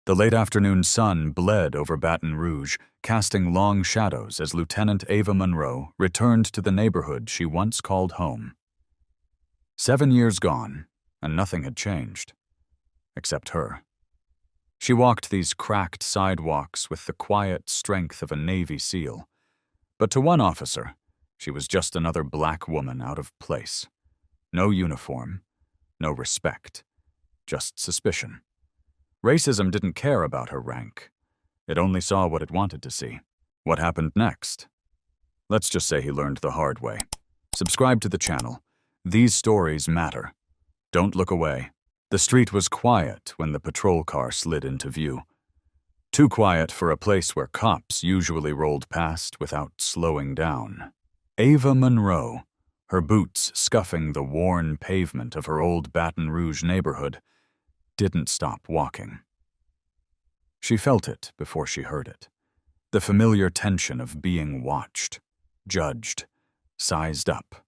The late afternoon sun bled over Baton Rouge, casting long shadows as Lieutenant Ava Monroe returned to the neighborhood she once called home. 7 years gone, and nothing had changed. Except her. She walked these cracked sidewalks with the quiet strength of a Navy SEAL. But to one officer, she was just another black woman out of place. No uniform, no respect, just suspicion. Racism didn't care about her rank. It only saw what it wanted to see. What happened next? Let's just say he learned the hard way. Subscribe to the channel. These stories matter. Don't look away. The street was quiet when the patrol car slid into view. Too quiet for a place where cops usually rolled past without slowing down. Ava Monroe, her boots scuffing the worn pavement of her old Baton Rouge neighborhood, didn't stop walking. She felt it before she heard it. The familiar tension of being watched, judged, sized up.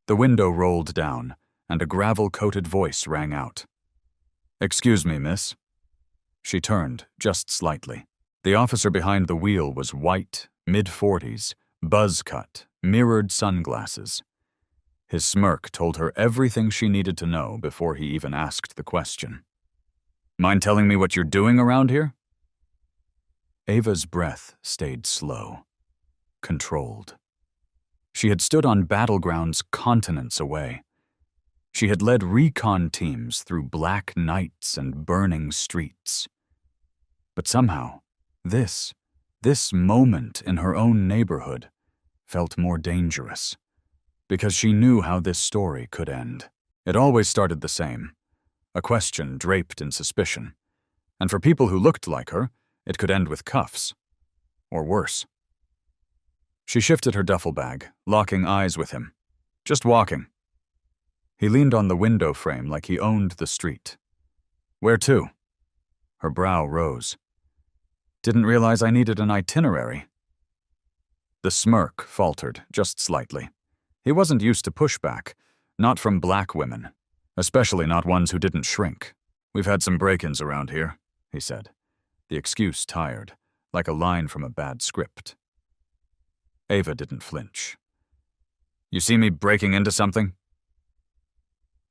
The window rolled down, and a gravel-coated voice rang out. "Excuse me, miss." She turned, just slightly. The officer behind the wheel was white, mid-40s, buzz-cut, mirrored sunglasses. His smirk told her everything she needed to know before he even asked the question. "Mind telling me what you're doing around here?" Ava's breath stayed slow, controlled. She had stood on battlegrounds continents away. She had led recon teams through black nights and burning streets. But somehow, this moment in her own neighborhood felt more dangerous, because she knew how this story could end. It always started the same, a question draped in suspicion. And for people who looked like her, it could end with cuffs, or worse. She shifted her duffel bag, locking eyes with him. "Just walking." He leaned on the window frame like he owned the street. "Where to?" Her brow rose. "Didn't realize I needed an itinerary." The smirk faltered just slightly. He wasn't used to pushback, not from black women, especially not ones who didn't shrink. "We've had some break-ins around here," he said, the excuse tired, like a line from a bad script. Ava didn't flinch. "You see me breaking into something?"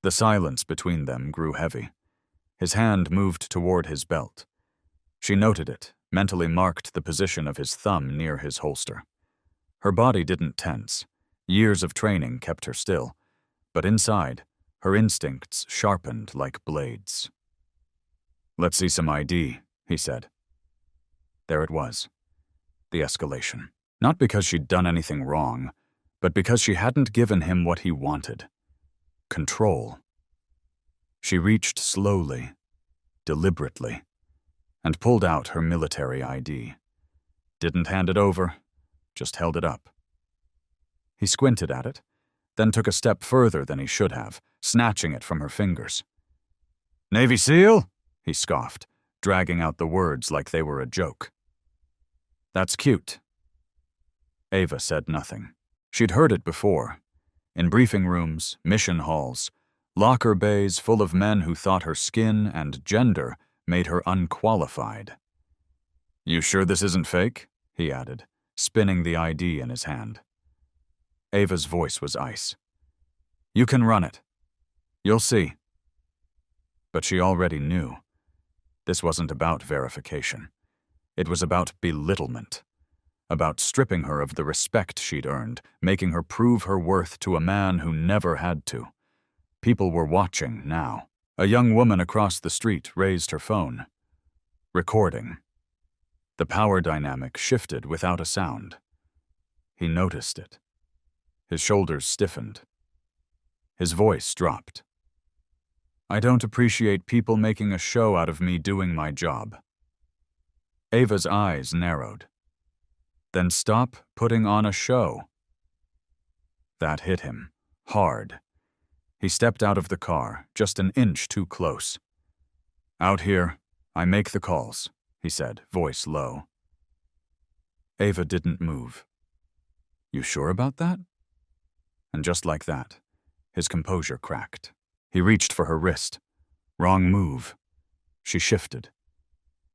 The silence between them grew heavy. His hand moved toward his belt. She noted it, mentally marked the position of his thumb near his holster. Her body didn't tense. Years of training kept her still. But inside, her instincts sharpened like blades. "Let's see some ID," he said. There it was. The escalation. Not because she'd done anything wrong, but because she hadn't given him what he wanted. Control. She reached slowly, deliberately, and pulled out her military ID. Didn't hand it over, just held it up. He squinted at it, then took a step further than he should have, snatching it from her fingers. "Navy SEAL?" he scoffed, dragging out the words like they were a joke. "That's cute." Ava said nothing. She'd heard it before. In briefing rooms, mission halls, locker bays full of men who thought her skin and gender made her unqualified. "You sure this isn't fake?" he added, spinning the ID in his hand. Ava's voice was ice. "You can run it. You'll see." But she already knew. This wasn't about verification. It was about belittlement. About stripping her of the respect she'd earned, making her prove her worth to a man who never had to. People were watching now. A young woman across the street raised her phone. Recording. The power dynamic shifted without a sound. He noticed it. His shoulders stiffened. His voice dropped. "I don't appreciate people making a show out of me doing my job." Ava's eyes narrowed. "Then stop putting on a show." That hit him, hard. He stepped out of the car, just an inch too close. "Out here, I make the calls," he said, voice low. Ava didn't move. "You sure about that?" And just like that, his composure cracked. He reached for her wrist. Wrong move. She shifted,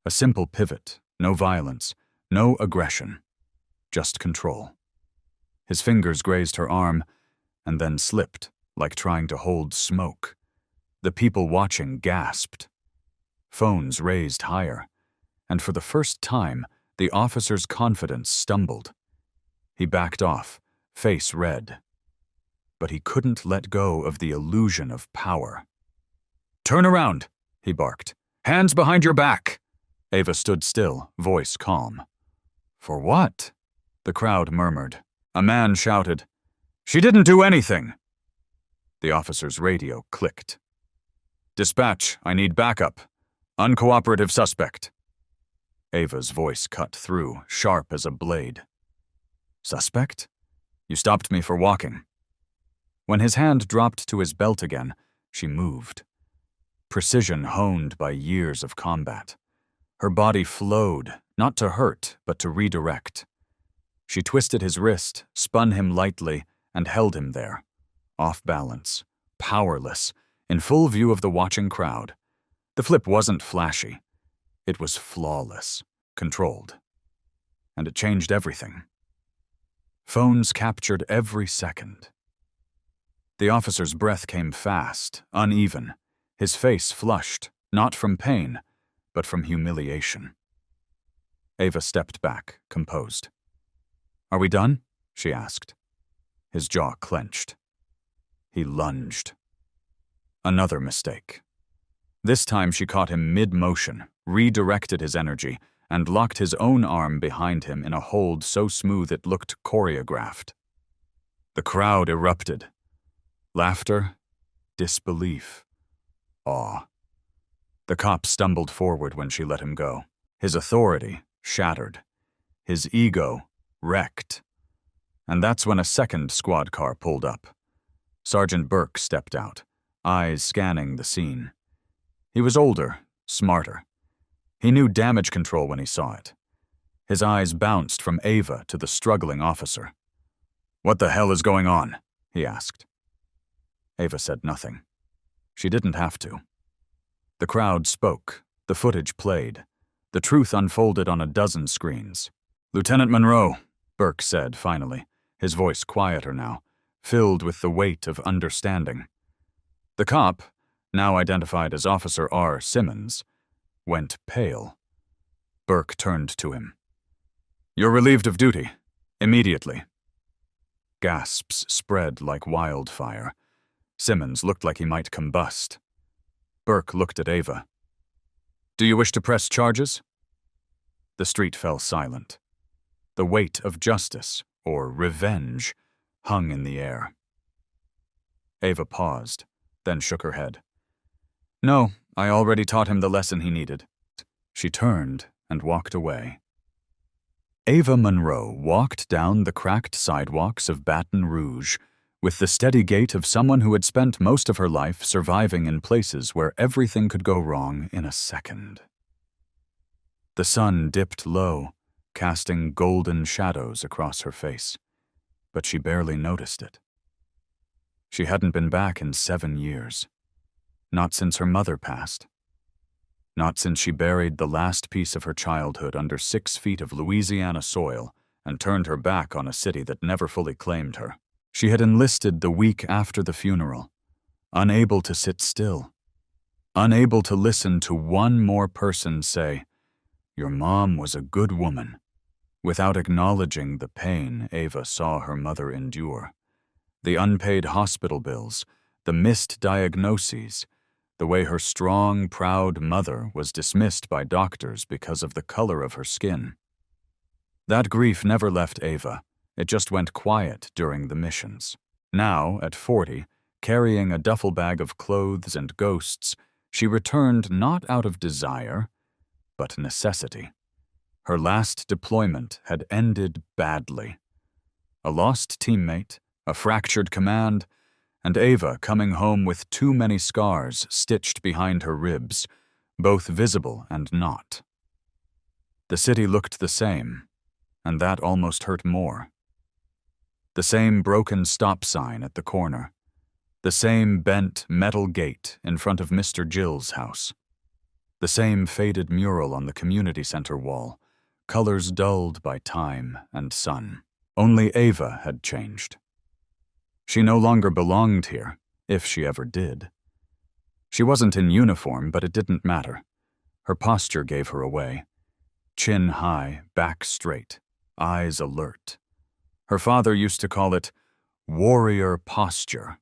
A simple pivot, no violence, no aggression, just control. His fingers grazed her arm and then slipped, like trying to hold smoke. The people watching gasped. Phones raised higher, and for the first time, the officer's confidence stumbled. He backed off, face red. But he couldn't let go of the illusion of power. "Turn around," he barked. "Hands behind your back." Ava stood still, voice calm. "For what?" the crowd murmured. A man shouted, "She didn't do anything." The officer's radio clicked. "Dispatch, I need backup. Uncooperative suspect." Ava's voice cut through, sharp as a blade. "Suspect? You stopped me for walking." When his hand dropped to his belt again, she moved. Precision honed by years of combat. Her body flowed, not to hurt, but to redirect. She twisted his wrist, spun him lightly, and held him there, off balance, powerless, in full view of the watching crowd. The flip wasn't flashy. It was flawless, controlled. And it changed everything. Phones captured every second. The officer's breath came fast, uneven, his face flushed, not from pain, but from humiliation. Ava stepped back, composed. "Are we done?" she asked. His jaw clenched. He lunged. Another mistake. This time she caught him mid-motion, redirected his energy, and locked his own arm behind him in a hold so smooth it looked choreographed. The crowd erupted. Laughter, disbelief, awe. The cop stumbled forward when she let him go, his authority shattered, his ego wrecked. And that's when a second squad car pulled up. Sergeant Burke stepped out, eyes scanning the scene. He was older, smarter. He knew damage control when he saw it. His eyes bounced from Ava to the struggling officer. "What the hell is going on?" he asked. Ava said nothing. She didn't have to. The crowd spoke, the footage played, the truth unfolded on a dozen screens. "Lieutenant Monroe," Burke said finally, his voice quieter now, filled with the weight of understanding. The cop, now identified as Officer R. Simmons, went pale. Burke turned to him. "You're relieved of duty. Immediately." Gasps spread like wildfire. Simmons looked like he might combust. Burke looked at Ava. "Do you wish to press charges?" The street fell silent. The weight of justice, or revenge, hung in the air. Ava paused, then shook her head. "No, I already taught him the lesson he needed." She turned and walked away. Ava Monroe walked down the cracked sidewalks of Baton Rouge with the steady gait of someone who had spent most of her life surviving in places where everything could go wrong in a second. The sun dipped low, casting golden shadows across her face, but she barely noticed it. She hadn't been back in 7 years. Not since her mother passed. Not since she buried the last piece of her childhood under 6 feet of Louisiana soil and turned her back on a city that never fully claimed her. She had enlisted the week after the funeral, unable to sit still, unable to listen to one more person say, "Your mom was a good woman," without acknowledging the pain Ava saw her mother endure. The unpaid hospital bills, the missed diagnoses, the way her strong, proud mother was dismissed by doctors because of the color of her skin. That grief never left Ava. It just went quiet during the missions. Now, at 40, carrying a duffel bag of clothes and ghosts, she returned not out of desire, but necessity. Her last deployment had ended badly. A lost teammate, a fractured command, and Ava coming home with too many scars stitched behind her ribs, both visible and not. The city looked the same, and that almost hurt more. The same broken stop sign at the corner. The same bent metal gate in front of Mr. Gill's house. The same faded mural on the community center wall, colors dulled by time and sun. Only Ava had changed. She no longer belonged here, if she ever did. She wasn't in uniform, but it didn't matter. Her posture gave her away. Chin high, back straight, eyes alert. Her father used to call it warrior posture.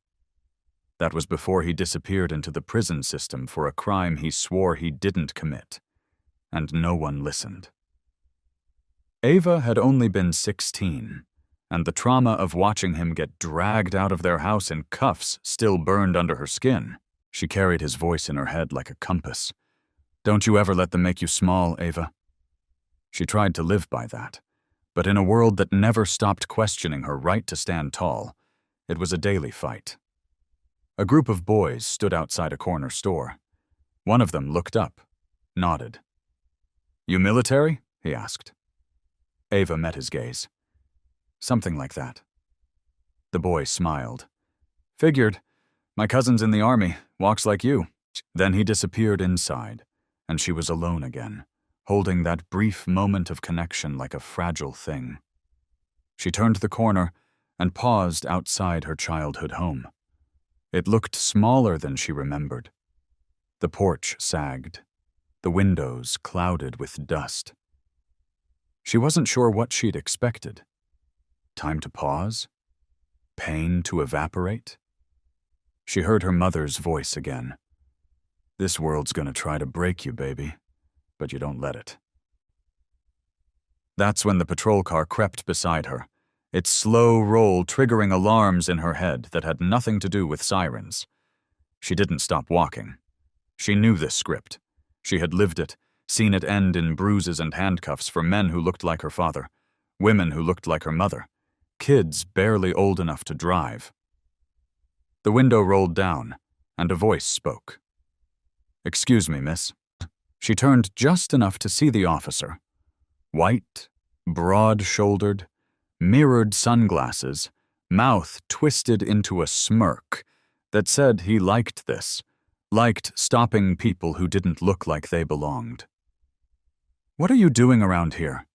That was before he disappeared into the prison system for a crime he swore he didn't commit. And no one listened. Ava had only been 16, and the trauma of watching him get dragged out of their house in cuffs still burned under her skin. She carried his voice in her head like a compass. Don't you ever let them make you small, Ava. She tried to live by that, but in a world that never stopped questioning her right to stand tall, it was a daily fight. A group of boys stood outside a corner store. One of them looked up, nodded. You military? He asked. Ava met his gaze. Something like that. The boy smiled. Figured. My cousin's in the army, walks like you. Then he disappeared inside, and she was alone again, holding that brief moment of connection like a fragile thing. She turned the corner and paused outside her childhood home. It looked smaller than she remembered. The porch sagged, the windows clouded with dust. She wasn't sure what she'd expected. Time to pause? Pain to evaporate? She heard her mother's voice again. This world's gonna try to break you, baby, but you don't let it. That's when the patrol car crept beside her, its slow roll triggering alarms in her head that had nothing to do with sirens. She didn't stop walking. She knew this script. She had lived it, seen it end in bruises and handcuffs for men who looked like her father, women who looked like her mother, kids barely old enough to drive. The window rolled down, and a voice spoke. Excuse me, miss. She turned just enough to see the officer. White, broad-shouldered, mirrored sunglasses, mouth twisted into a smirk that said he liked this, liked stopping people who didn't look like they belonged. What are you doing around here?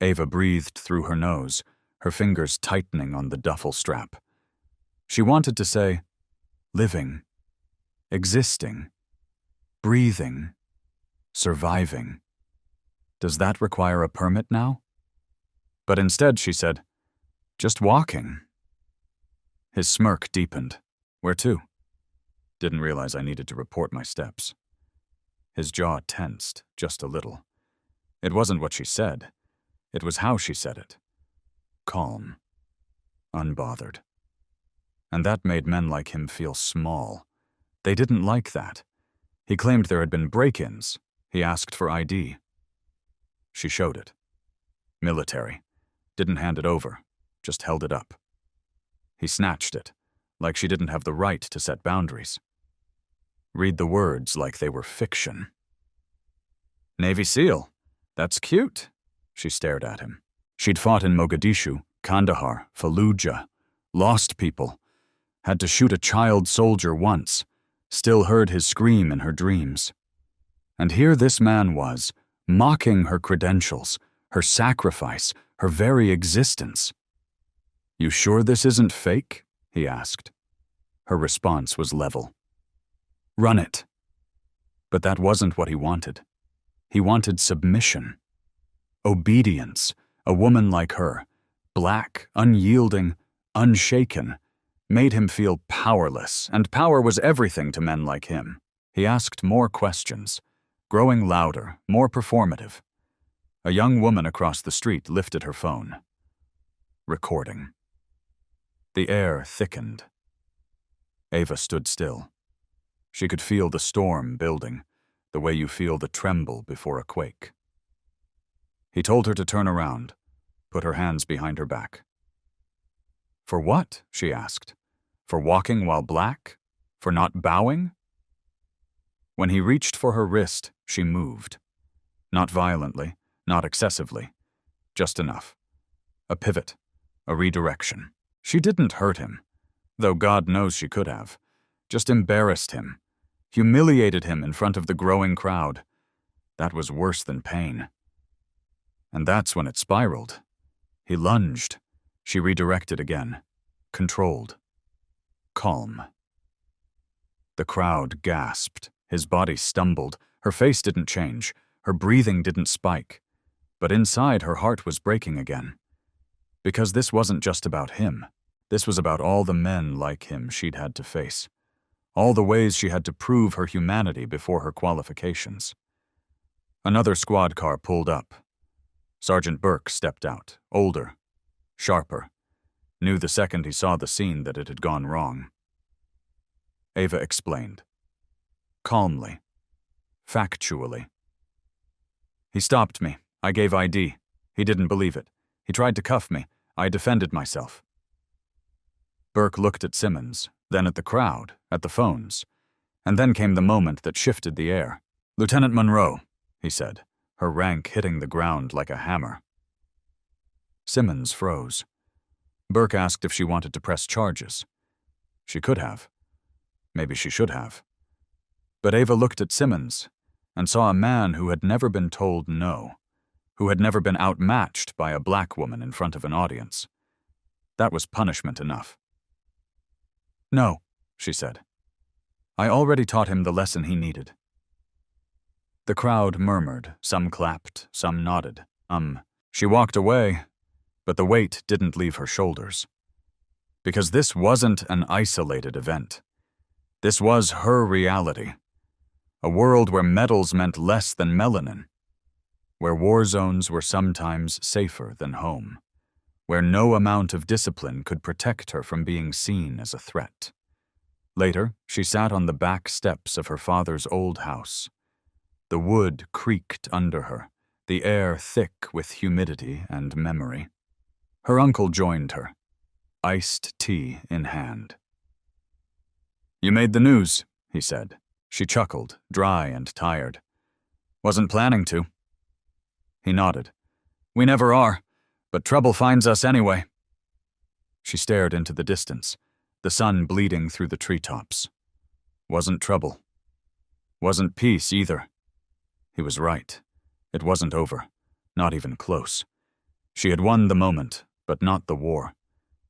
Ava breathed through her nose, her fingers tightening on the duffel strap. She wanted to say, living, existing, breathing, surviving. Does that require a permit now? But instead she said, just walking. His smirk deepened. Where to? Didn't realize I needed to report my steps. His jaw tensed, just a little. It wasn't what she said. It was how she said it. Calm. Unbothered. And that made men like him feel small. They didn't like that. He claimed there had been break-ins. He asked for ID. She showed it. Military. Didn't hand it over, just held it up. He snatched it, like she didn't have the right to set boundaries. Read the words like they were fiction. Navy SEAL. That's cute. She stared at him. She'd fought in Mogadishu, Kandahar, Fallujah, lost people, had to shoot a child soldier once, still heard his scream in her dreams. And here this man was, mocking her credentials, her sacrifice, her very existence. You sure this isn't fake? He asked. Her response was level. Run it. But that wasn't what he wanted. He wanted submission. Obedience, a woman like her, black, unyielding, unshaken, made him feel powerless, and power was everything to men like him. He asked more questions, growing louder, more performative. A young woman across the street lifted her phone. Recording. The air thickened. Ava stood still. She could feel the storm building, the way you feel the tremble before a quake. He told her to turn around, put her hands behind her back. For what? She asked. For walking while black? For not bowing? When he reached for her wrist, she moved. Not violently, not excessively. Just enough. A pivot, a redirection. She didn't hurt him, though God knows she could have. Just embarrassed him. humiliated him in front of the growing crowd. That was worse than pain. And that's when it spiraled. He lunged. She redirected again. Controlled. Calm. The crowd gasped. His body stumbled. Her face didn't change. Her breathing didn't spike. But inside, her heart was breaking again. Because this wasn't just about him. This was about all the men like him she'd had to face. All the ways she had to prove her humanity before her qualifications. Another squad car pulled up. Sergeant Burke stepped out, older, sharper, knew the second he saw the scene that it had gone wrong. Ava explained. Calmly. Factually. He stopped me. I gave ID. He didn't believe it. He tried to cuff me. I defended myself. Burke looked at Simmons, then at the crowd, at the phones, and then came the moment that shifted the air. Lieutenant Monroe, he said, her rank hitting the ground like a hammer. Simmons froze. Burke asked if she wanted to press charges. She could have. Maybe she should have. But Ava looked at Simmons and saw a man who had never been told no, who had never been outmatched by a black woman in front of an audience. That was punishment enough. No, she said. I already taught him the lesson he needed. The crowd murmured, some clapped, some nodded. She walked away, but the weight didn't leave her shoulders. Because this wasn't an isolated event. This was her reality. A world where medals meant less than melanin. Where war zones were sometimes safer than home. Where no amount of discipline could protect her from being seen as a threat. Later, she sat on the back steps of her father's old house. The wood creaked under her, the air thick with humidity and memory. Her uncle joined her, iced tea in hand. You made the news, he said. She chuckled, dry and tired. Wasn't planning to. He nodded. We never are, but trouble finds us anyway. She stared into the distance, the sun bleeding through the treetops. Wasn't trouble. Wasn't peace either. He was right. It wasn't over, not even close. She had won the moment, but not the war.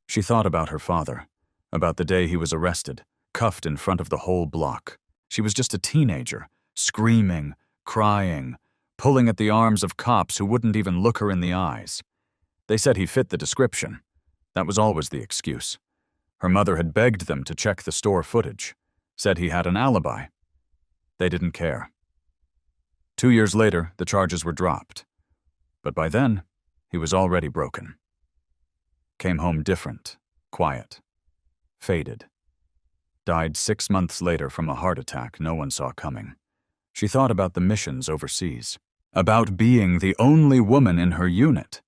She thought about her father, about the day he was arrested, cuffed in front of the whole block. She was just a teenager, screaming, crying, pulling at the arms of cops who wouldn't even look her in the eyes. They said he fit the description. That was always the excuse. Her mother had begged them to check the store footage, said he had an alibi. They didn't care. 2 years later, the charges were dropped. But by then, he was already broken. Came home different, quiet, faded. Died 6 months later from a heart attack no one saw coming. She thought about the missions overseas, about being the only woman in her unit,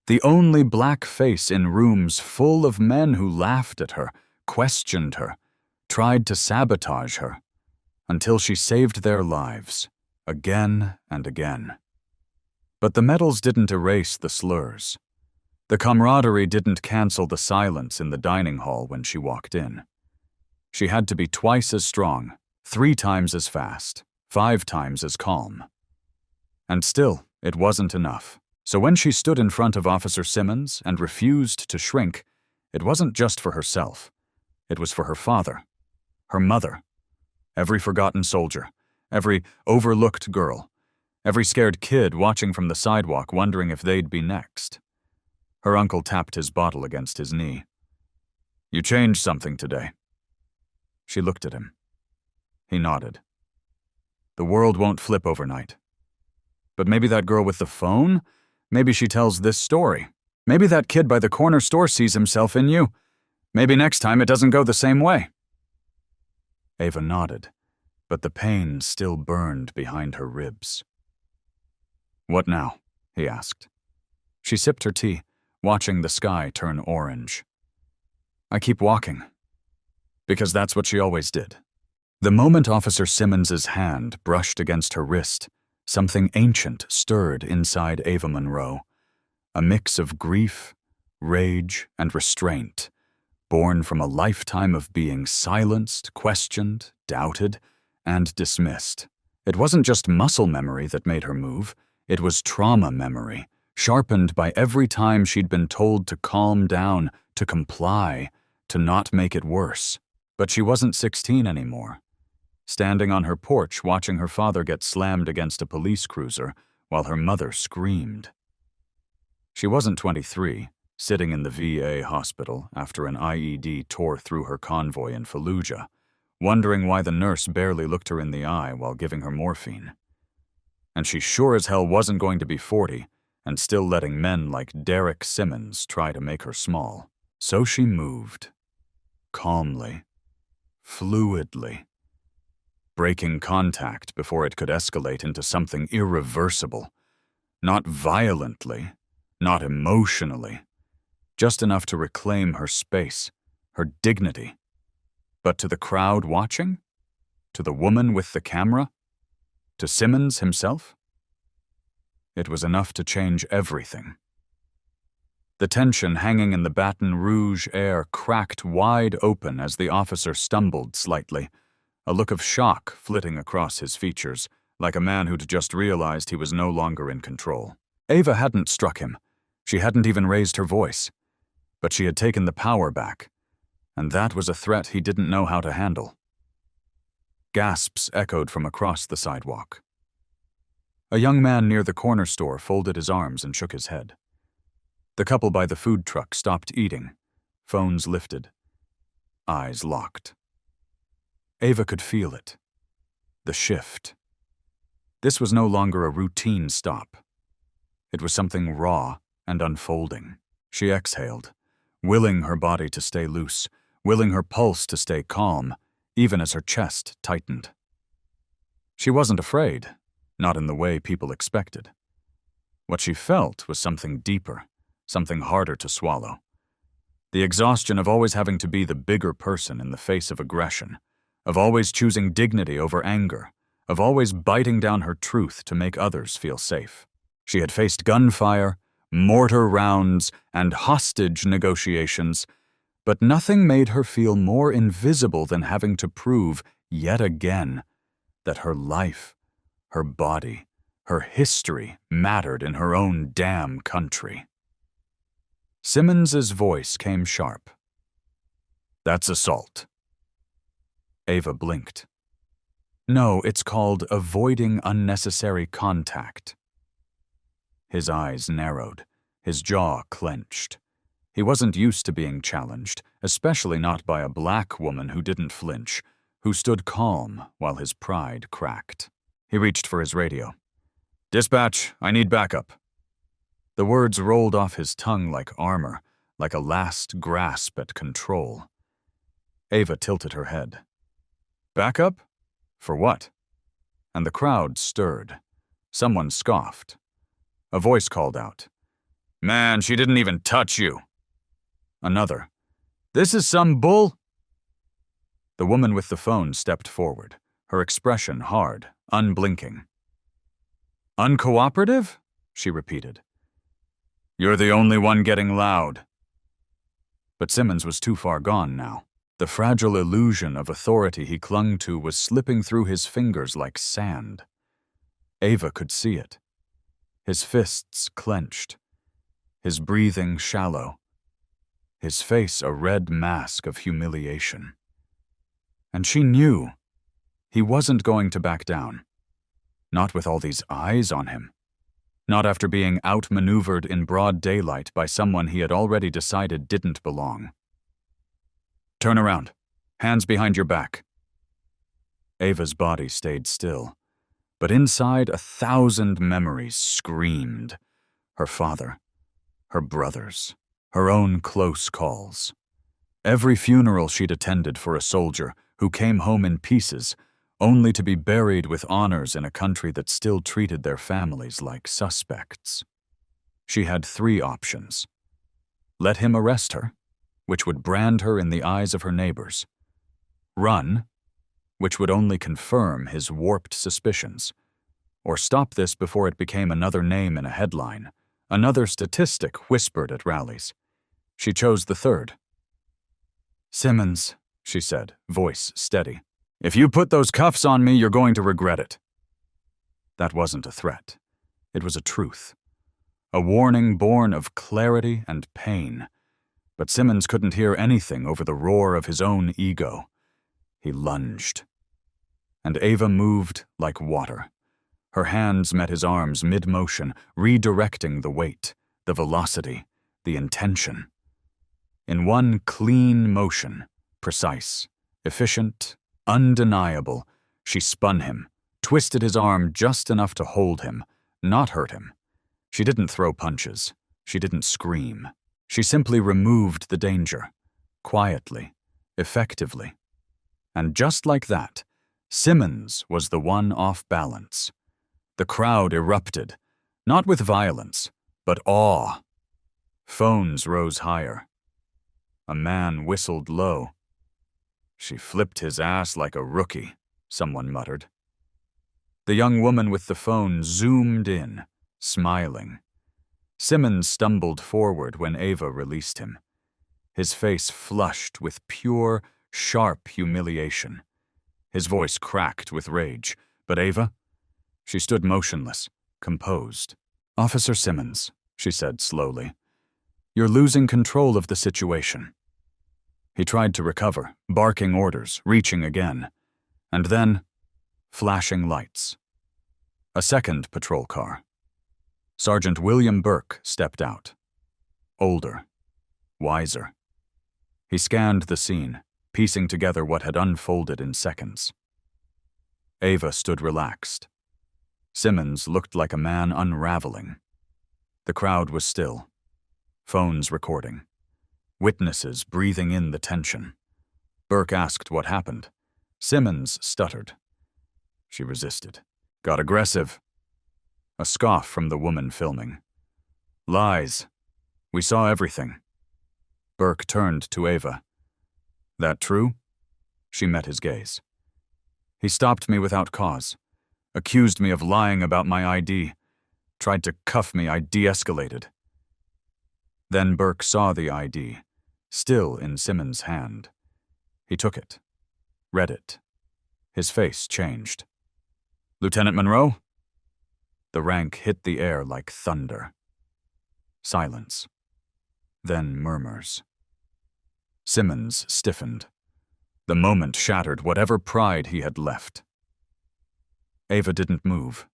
the only black face in rooms full of men who laughed at her, questioned her, tried to sabotage her, until she saved their lives, again and again. But the medals didn't erase the slurs. The camaraderie didn't cancel the silence in the dining hall when she walked in. She had to be twice as strong, 3 times as fast, 5 times as calm. And still, it wasn't enough. So when she stood in front of Officer Simmons and refused to shrink, it wasn't just for herself. It was for her father, her mother, every forgotten soldier, every overlooked girl, every scared kid watching from the sidewalk wondering if they'd be next. Her uncle tapped his bottle against his knee. You changed something today. She looked at him. He nodded. The world won't flip overnight. But maybe that girl with the phone? Maybe she tells this story. Maybe that kid by the corner store sees himself in you. Maybe next time it doesn't go the same way. Ava nodded, but the pain still burned behind her ribs. What now? He asked. She sipped her tea, watching the sky turn orange. I keep walking. Because that's what she always did. The moment Officer Simmons's hand brushed against her wrist, something ancient stirred inside Ava Monroe, a mix of grief, rage, and restraint, born from a lifetime of being silenced, questioned, doubted, and dismissed. It wasn't just muscle memory that made her move, it was trauma memory, sharpened by every time she'd been told to calm down, to comply, to not make it worse. But she wasn't 16 anymore. Standing on her porch watching her father get slammed against a police cruiser while her mother screamed. She wasn't 23, sitting in the VA hospital after an IED tore through her convoy in Fallujah, wondering why the nurse barely looked her in the eye while giving her morphine. And she sure as hell wasn't going to be 40 and still letting men like Derek Simmons try to make her small. So she moved, calmly, fluidly, breaking contact before it could escalate into something irreversible, not violently, not emotionally, just enough to reclaim her space, her dignity. But to the crowd watching? To the woman with the camera? To Simmons himself? It was enough to change everything. The tension hanging in the Baton Rouge air cracked wide open as the officer stumbled slightly, a look of shock flitting across his features, like a man who'd just realized he was no longer in control. Ava hadn't struck him. She hadn't even raised her voice. But she had taken the power back, and that was a threat he didn't know how to handle. Gasps echoed from across the sidewalk. A young man near the corner store folded his arms and shook his head. The couple by the food truck stopped eating, phones lifted, eyes locked. Ava could feel it. The shift. This was no longer a routine stop. It was something raw and unfolding. She exhaled, willing her body to stay loose, willing her pulse to stay calm, even as her chest tightened. She wasn't afraid, not in the way people expected. What she felt was something deeper, something harder to swallow. The exhaustion of always having to be the bigger person in the face of aggression, of always choosing dignity over anger, of always biting down her truth to make others feel safe. She had faced gunfire, mortar rounds, and hostage negotiations, but nothing made her feel more invisible than having to prove, yet again, that her life, her body, her history mattered in her own damn country. Simmons's voice came sharp. "That's assault." Ava blinked. "No, it's called avoiding unnecessary contact." His eyes narrowed, his jaw clenched. He wasn't used to being challenged, especially not by a black woman who didn't flinch, who stood calm while his pride cracked. He reached for his radio. "Dispatch, I need backup." The words rolled off his tongue like armor, like a last grasp at control. Ava tilted her head. "Backup? For what?" And the crowd stirred. Someone scoffed. A voice called out, "Man, she didn't even touch you." Another, "This is some bull." The woman with the phone stepped forward, her expression hard, unblinking. "Uncooperative?" she repeated. "You're the only one getting loud." But Simmons was too far gone now. The fragile illusion of authority he clung to was slipping through his fingers like sand. Ava could see it. His fists clenched, his breathing shallow, his face a red mask of humiliation. And she knew he wasn't going to back down. Not with all these eyes on him. Not after being outmaneuvered in broad daylight by someone he had already decided didn't belong. "Turn around. Hands behind your back." Ava's body stayed still, but inside 1,000 memories screamed. Her father, her brothers, her own close calls. Every funeral she'd attended for a soldier who came home in pieces, only to be buried with honors in a country that still treated their families like suspects. She had 3 options. Let him arrest her, which would brand her in the eyes of her neighbors. Run, which would only confirm his warped suspicions. Or stop this before it became another name in a headline, another statistic whispered at rallies. She chose the third. "Simmons," she said, voice steady. If you put those cuffs on me, you're going to regret it. That wasn't a threat. It was a truth. A warning born of clarity and pain. But Simmons couldn't hear anything over the roar of his own ego. He lunged. And Ava moved like water. Her hands met his arms mid-motion, redirecting the weight, the velocity, the intention. In one clean motion, precise, efficient, undeniable, she spun him, twisted his arm just enough to hold him, not hurt him. She didn't throw punches. She didn't scream. She simply removed the danger, quietly, effectively. And just like that, Simmons was the one off balance. The crowd erupted, not with violence, but awe. Phones rose higher. A man whistled low. She flipped his ass like a rookie, someone muttered. The young woman with the phone zoomed in, smiling. Simmons stumbled forward when Ava released him. His face flushed with pure, sharp humiliation. His voice cracked with rage. But Ava? She stood motionless, composed. "Officer Simmons," she said slowly, "you're losing control of the situation." He tried to recover, barking orders, reaching again. And then, flashing lights. A second patrol car. Sergeant William Burke stepped out. Older. Wiser. He scanned the scene, piecing together what had unfolded in seconds. Ava stood relaxed. Simmons looked like a man unraveling. The crowd was still. Phones recording. Witnesses breathing in the tension. Burke asked what happened. Simmons stuttered. She resisted. Got aggressive. A scoff from the woman filming. Lies. We saw everything. Burke turned to Ava. That true? She met his gaze. He stopped me without cause. Accused me of lying about my ID. Tried to cuff me. I de-escalated. Then Burke saw the ID, still in Simmons' hand. He took it. Read it. His face changed. Lieutenant Monroe? The rank hit the air like thunder. Silence. Then murmurs. Simmons stiffened. The moment shattered whatever pride he had left. Ava didn't move.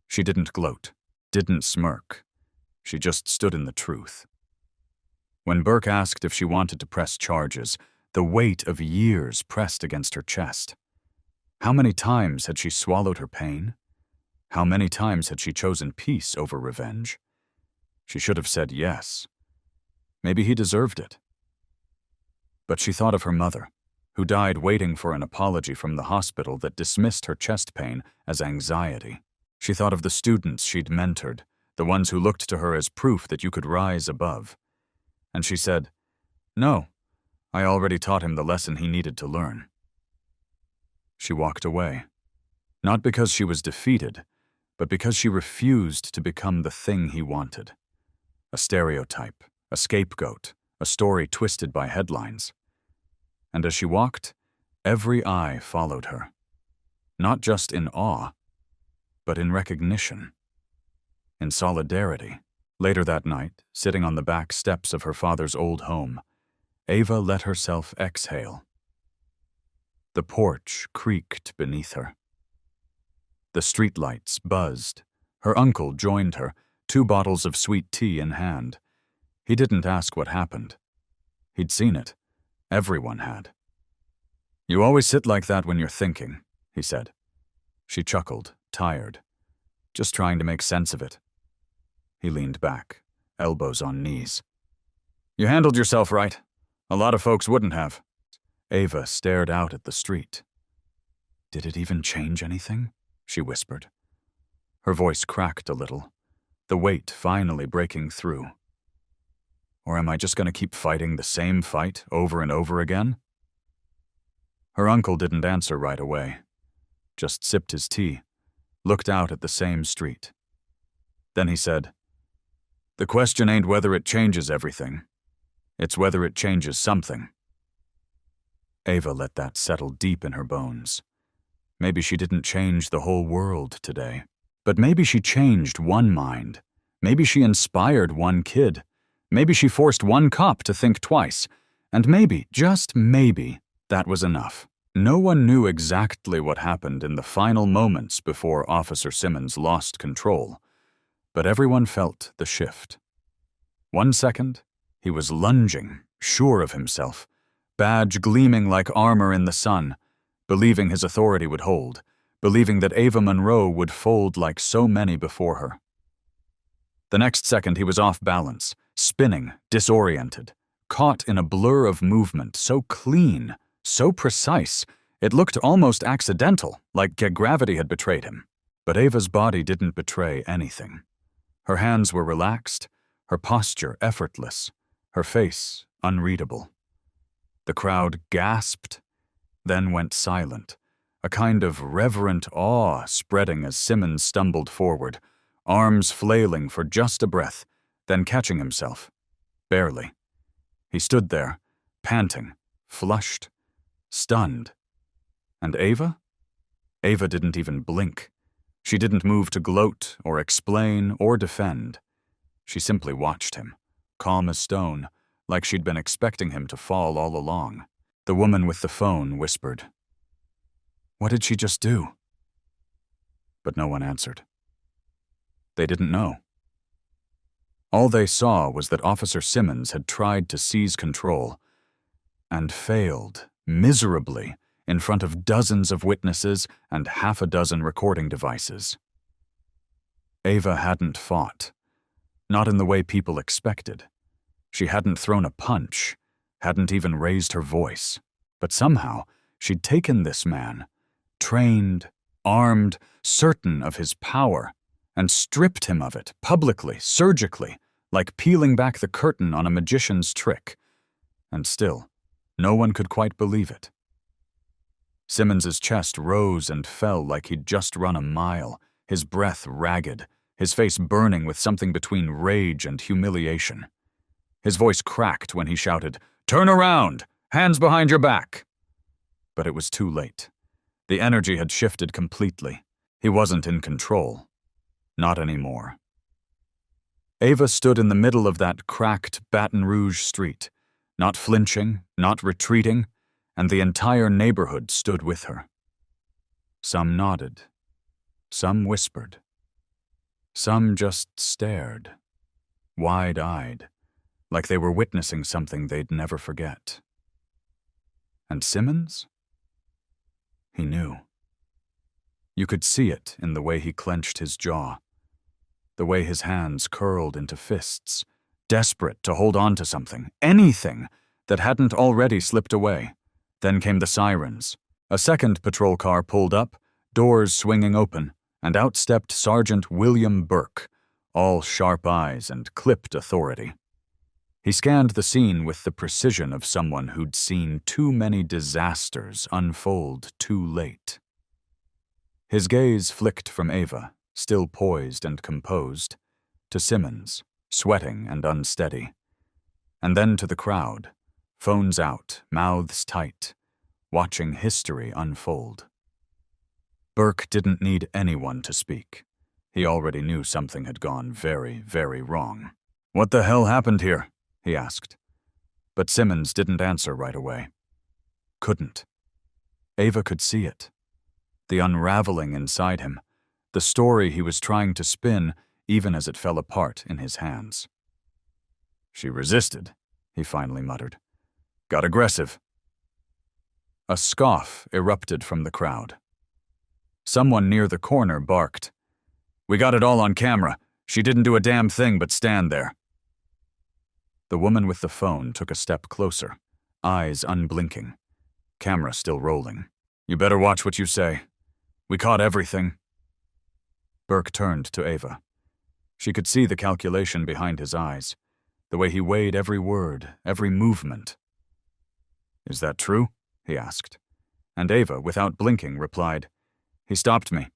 She didn't gloat, didn't smirk. She just stood in the truth. When Burke asked if she wanted to press charges, the weight of years pressed against her chest. How many times had she swallowed her pain? How many times had she chosen peace over revenge? She should have said yes. Maybe he deserved it. But she thought of her mother, who died waiting for an apology from the hospital that dismissed her chest pain as anxiety. She thought of the students she'd mentored, the ones who looked to her as proof that you could rise above. And she said, "No, I already taught him the lesson he needed to learn." She walked away, not because she was defeated, but because she refused to become the thing he wanted. A stereotype, a scapegoat, a story twisted by headlines. And as she walked, every eye followed her. Not just in awe, but in recognition. In solidarity. Later that night, sitting on the back steps of her father's old home, Ava let herself exhale. The porch creaked beneath her. The streetlights buzzed. Her uncle joined her, 2 bottles of sweet tea in hand. He didn't ask what happened. He'd seen it. Everyone had. "You always sit like that when you're thinking," he said. She chuckled, tired. "Just trying to make sense of it." He leaned back, elbows on knees. "You handled yourself right. A lot of folks wouldn't have." Ava stared out at the street. "Did it even change anything?" she whispered. Her voice cracked a little, the weight finally breaking through. "Or am I just going to keep fighting the same fight over and over again?" Her uncle didn't answer right away, just sipped his tea, looked out at the same street. Then he said, "The question ain't whether it changes everything. It's whether it changes something." Ava let that settle deep in her bones. Maybe she didn't change the whole world today. But maybe she changed one mind. Maybe she inspired one kid. Maybe she forced one cop to think twice. And maybe, just maybe, that was enough. No one knew exactly what happened in the final moments before Officer Simmons lost control, but everyone felt the shift. 1 second, he was lunging, sure of himself, badge gleaming like armor in the sun, believing his authority would hold, believing that Ava Monroe would fold like so many before her. The next second he was off balance, spinning, disoriented, caught in a blur of movement so clean, so precise, it looked almost accidental, like gravity had betrayed him. But Ava's body didn't betray anything. Her hands were relaxed, her posture effortless, her face unreadable. The crowd gasped, then went silent, a kind of reverent awe spreading as Simmons stumbled forward, arms flailing for just a breath, then catching himself. Barely. He stood there, panting, flushed, stunned. And Ava? Ava didn't even blink. She didn't move to gloat or explain or defend. She simply watched him, calm as stone, like she'd been expecting him to fall all along. The woman with the phone whispered, "What did she just do?" But no one answered. They didn't know. All they saw was that Officer Simmons had tried to seize control and failed miserably in front of dozens of witnesses and half a dozen recording devices. Ava hadn't fought, not in the way people expected. She hadn't thrown a punch, hadn't even raised her voice. But somehow, she'd taken this man, trained, armed, certain of his power, and stripped him of it publicly, surgically, like peeling back the curtain on a magician's trick. And still, no one could quite believe it. Simmons's chest rose and fell like he'd just run a mile, his breath ragged, his face burning with something between rage and humiliation. His voice cracked when he shouted, "Turn around! Hands behind your back!" But it was too late. The energy had shifted completely. He wasn't in control. Not anymore. Ava stood in the middle of that cracked Baton Rouge street, not flinching, not retreating, and the entire neighborhood stood with her. Some nodded. Some whispered. Some just stared, wide-eyed, like they were witnessing something they'd never forget. And Simmons? He knew. You could see it in the way he clenched his jaw, the way his hands curled into fists, desperate to hold on to something, anything, that hadn't already slipped away. Then came the sirens. A second patrol car pulled up, doors swinging open, and out stepped Sergeant William Burke, all sharp eyes and clipped authority. He scanned the scene with the precision of someone who'd seen too many disasters unfold too late. His gaze flicked from Ava, still poised and composed, to Simmons, sweating and unsteady, and then to the crowd, phones out, mouths tight, watching history unfold. Burke didn't need anyone to speak. He already knew something had gone very, very wrong. "What the hell happened here?" he asked. But Simmons didn't answer right away. Couldn't. Ava could see it. The unraveling inside him, the story he was trying to spin even as it fell apart in his hands. "She resisted," he finally muttered. "Got aggressive." A scoff erupted from the crowd. Someone near the corner barked, "We got it all on camera. She didn't do a damn thing but stand there." The woman with the phone took a step closer, eyes unblinking, camera still rolling. "You better watch what you say. We caught everything." Burke turned to Ava. She could see the calculation behind his eyes, the way he weighed every word, every movement. "Is that true?" he asked. And Ava, without blinking, replied, "He stopped me.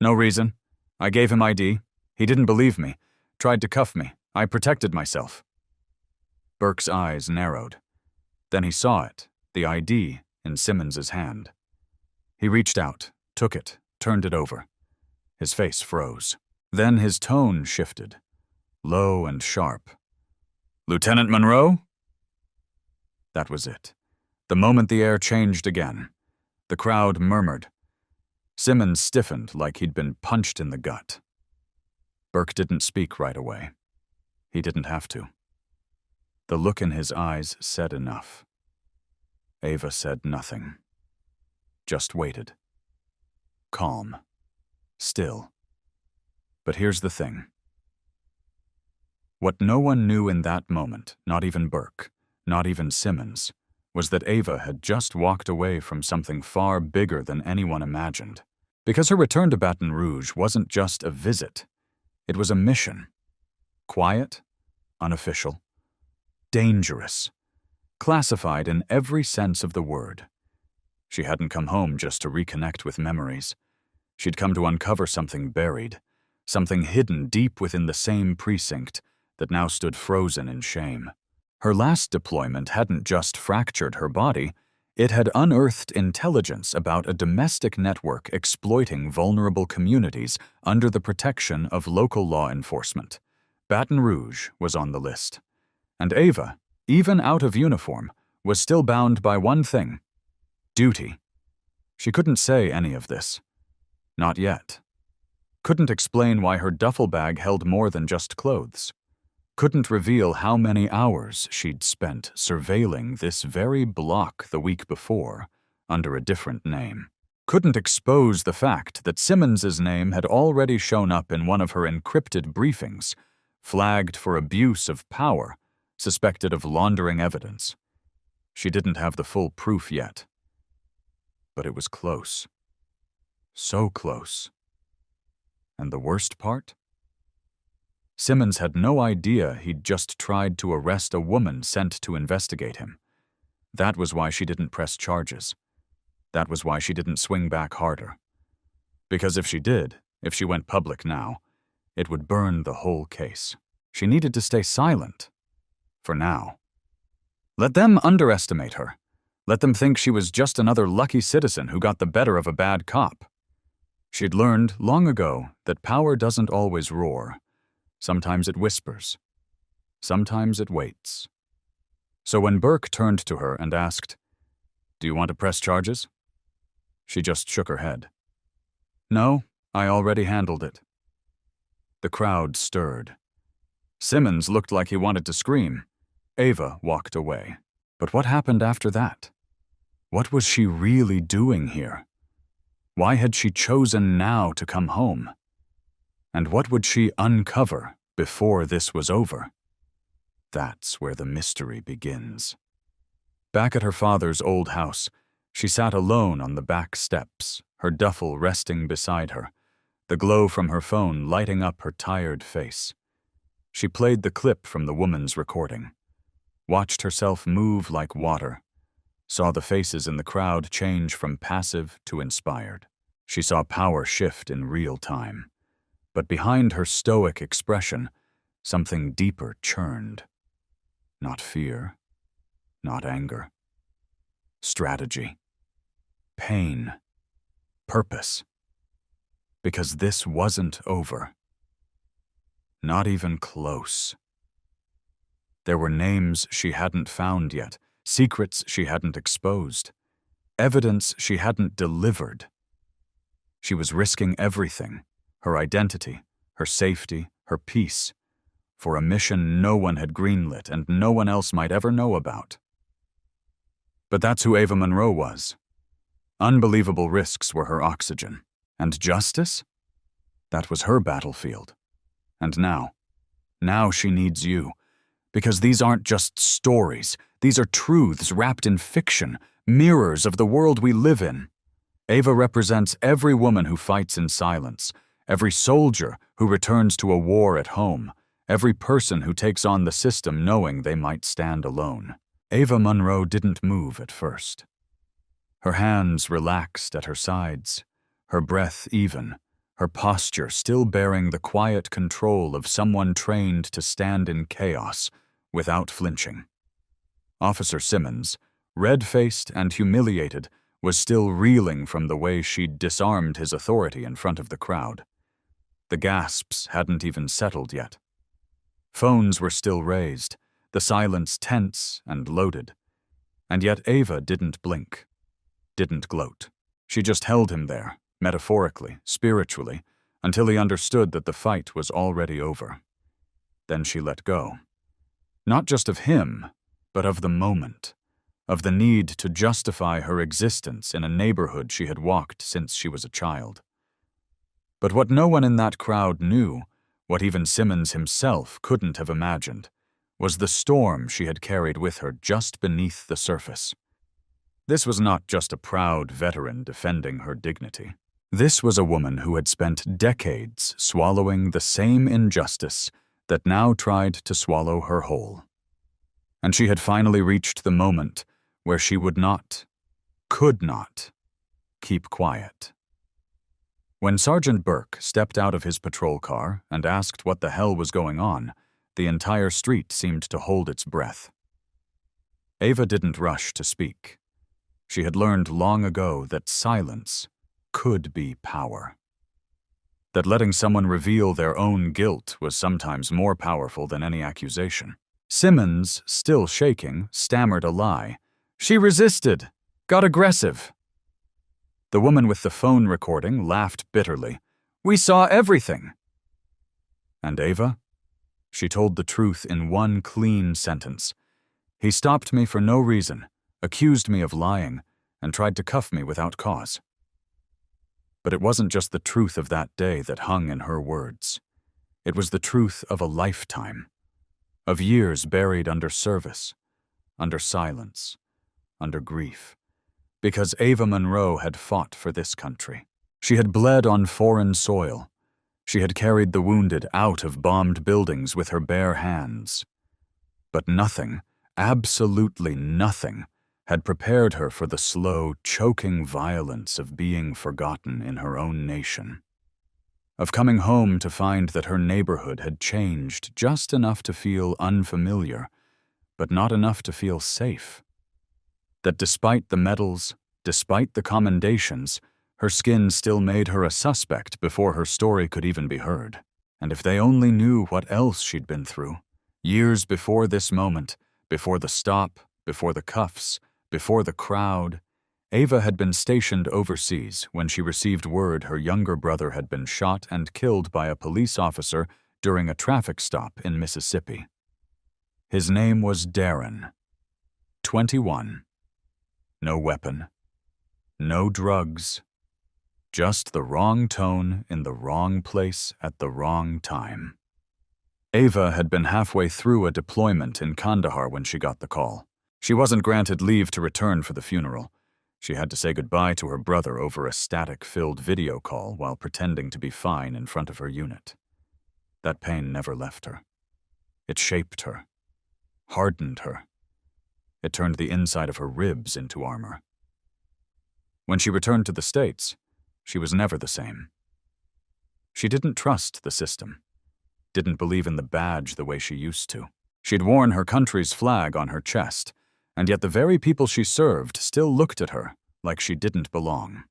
No reason. I gave him ID. He didn't believe me. Tried to cuff me. I protected myself." Burke's eyes narrowed. Then he saw it, the ID, in Simmons's hand. He reached out, took it, turned it over. His face froze. Then his tone shifted, low and sharp. "Lieutenant Monroe?" That was it. The moment the air changed again, the crowd murmured. Simmons stiffened like he'd been punched in the gut. Burke didn't speak right away. He didn't have to. The look in his eyes said enough. Ava said nothing. Just waited. Calm. Still. But here's the thing. What no one knew in that moment, not even Burke, not even Simmons, was that Ava had just walked away from something far bigger than anyone imagined. Because her return to Baton Rouge wasn't just a visit. It was a mission. Quiet, unofficial, dangerous, classified in every sense of the word. She hadn't come home just to reconnect with memories. She'd come to uncover something buried, something hidden deep within the same precinct that now stood frozen in shame. Her last deployment hadn't just fractured her body, it had unearthed intelligence about a domestic network exploiting vulnerable communities under the protection of local law enforcement. Baton Rouge was on the list. And Ava, even out of uniform, was still bound by one thing: duty. She couldn't say any of this. Not yet. Couldn't explain why her duffel bag held more than just clothes. Couldn't reveal how many hours she'd spent surveilling this very block the week before under a different name. Couldn't expose the fact that Simmons's name had already shown up in one of her encrypted briefings, flagged for abuse of power, suspected of laundering evidence. She didn't have the full proof yet. But it was close. So close. And the worst part? Simmons had no idea he'd just tried to arrest a woman sent to investigate him. That was why she didn't press charges. That was why she didn't swing back harder. Because if she did, if she went public now, it would burn the whole case. She needed to stay silent. For now. Let them underestimate her. Let them think she was just another lucky citizen who got the better of a bad cop. She'd learned long ago that power doesn't always roar. Sometimes it whispers. Sometimes it waits. So when Burke turned to her and asked, "Do you want to press charges?" she just shook her head. "No, I already handled it." The crowd stirred. Simmons looked like he wanted to scream. Ava walked away. But what happened after that? What was she really doing here? Why had she chosen now to come home? And what would she uncover before this was over? That's where the mystery begins. Back at her father's old house, she sat alone on the back steps, her duffel resting beside her, the glow from her phone lighting up her tired face. She played the clip from the woman's recording, watched herself move like water, saw the faces in the crowd change from passive to inspired. She saw power shift in real time. But behind her stoic expression, something deeper churned. Not fear, not anger. Strategy. Pain. Purpose. Because this wasn't over. Not even close. There were names she hadn't found yet, secrets she hadn't exposed, evidence she hadn't delivered. She was risking everything. Her identity, her safety, her peace, for a mission no one had greenlit and no one else might ever know about. But that's who Ava Monroe was. Unbelievable risks were her oxygen. And justice? That was her battlefield. And now she needs you. Because these aren't just stories. These are truths wrapped in fiction, mirrors of the world we live in. Ava represents every woman who fights in silence, every soldier who returns to a war at home, every person who takes on the system knowing they might stand alone. Ava Monroe didn't move at first. Her hands relaxed at her sides, her breath even, her posture still bearing the quiet control of someone trained to stand in chaos without flinching. Officer Simmons, red-faced and humiliated, was still reeling from the way she'd disarmed his authority in front of the crowd. The gasps hadn't even settled yet. Phones were still raised, the silence tense and loaded. And yet Ava didn't blink, didn't gloat. She just held him there, metaphorically, spiritually, until he understood that the fight was already over. Then she let go. Not just of him, but of the moment, of the need to justify her existence in a neighborhood she had walked since she was a child. But what no one in that crowd knew, what even Simmons himself couldn't have imagined, was the storm she had carried with her just beneath the surface. This was not just a proud veteran defending her dignity. This was a woman who had spent decades swallowing the same injustice that now tried to swallow her whole. And she had finally reached the moment where she would not, could not, keep quiet. When Sergeant Burke stepped out of his patrol car and asked what the hell was going on, the entire street seemed to hold its breath. Ava didn't rush to speak. She had learned long ago that silence could be power. That letting someone reveal their own guilt was sometimes more powerful than any accusation. Simmons, still shaking, stammered a lie. She resisted, got aggressive. The woman with the phone recording laughed bitterly. We saw everything. And Ava? She told the truth in one clean sentence. He stopped me for no reason, accused me of lying, and tried to cuff me without cause. But it wasn't just the truth of that day that hung in her words. It was the truth of a lifetime, of years buried under service, under silence, under grief. Because Ava Monroe had fought for this country. She had bled on foreign soil. She had carried the wounded out of bombed buildings with her bare hands. But nothing, absolutely nothing, had prepared her for the slow, choking violence of being forgotten in her own nation. Of coming home to find that her neighborhood had changed just enough to feel unfamiliar, but not enough to feel safe. That despite the medals, despite the commendations, her skin still made her a suspect before her story could even be heard. And if they only knew what else she'd been through, years before this moment, before the stop, before the cuffs, before the crowd. Ava had been stationed overseas when she received word her younger brother had been shot and killed by a police officer during a traffic stop in Mississippi. His name was Darren, 21. No weapon, no drugs, just the wrong tone in the wrong place at the wrong time. Ava had been halfway through a deployment in Kandahar when she got the call. She wasn't granted leave to return for the funeral. She had to say goodbye to her brother over a static-filled video call while pretending to be fine in front of her unit. That pain never left her. It shaped her, hardened her. It turned the inside of her ribs into armor. When she returned to the States, she was never the same. She didn't trust the system, didn't believe in the badge the way she used to. She'd worn her country's flag on her chest, and yet the very people she served still looked at her like she didn't belong.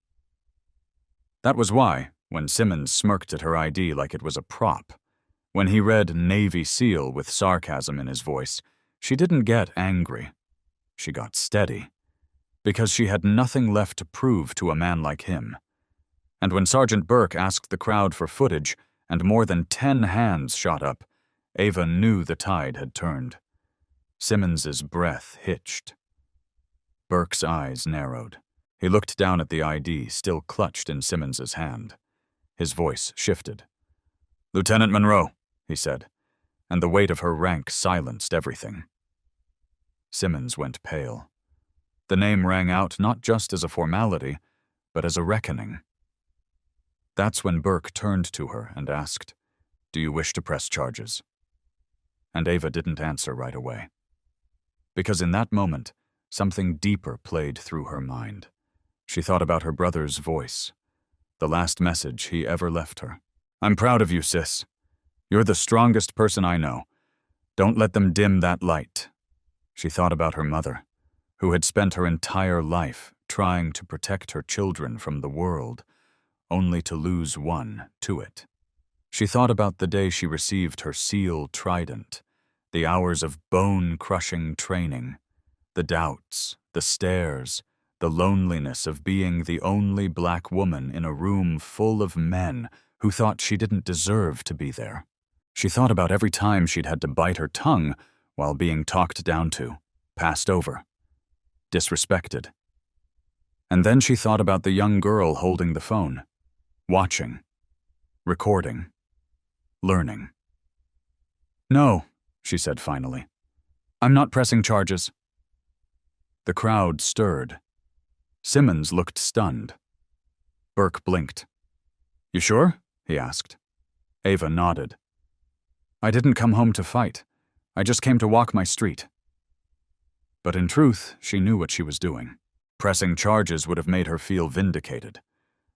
That was why, when Simmons smirked at her ID like it was a prop, when he read Navy SEAL with sarcasm in his voice, she didn't get angry. She got steady, because she had nothing left to prove to a man like him. And when Sergeant Burke asked the crowd for footage, and more than 10 hands shot up, Ava knew the tide had turned. Simmons's breath hitched. Burke's eyes narrowed. He looked down at the ID still clutched in Simmons's hand. His voice shifted. "Lieutenant Monroe," he said, and the weight of her rank silenced everything. Simmons went pale. The name rang out not just as a formality, but as a reckoning. That's when Burke turned to her and asked, "Do you wish to press charges?" And Ava didn't answer right away. Because in that moment, something deeper played through her mind. She thought about her brother's voice, the last message he ever left her. "I'm proud of you, sis. You're the strongest person I know. Don't let them dim that light." She thought about her mother, who had spent her entire life trying to protect her children from the world, only to lose one to it. She thought about the day she received her SEAL trident, the hours of bone-crushing training, the doubts, the stares, the loneliness of being the only black woman in a room full of men who thought she didn't deserve to be there. She thought about every time she'd had to bite her tongue while being talked down to, passed over, disrespected. And then she thought about the young girl holding the phone, watching, recording, learning. "No," she said finally. "I'm not pressing charges." The crowd stirred. Simmons looked stunned. Burke blinked. "You sure?" he asked. Ava nodded. "I didn't come home to fight. I just came to walk my street." But in truth, she knew what she was doing. Pressing charges would have made her feel vindicated.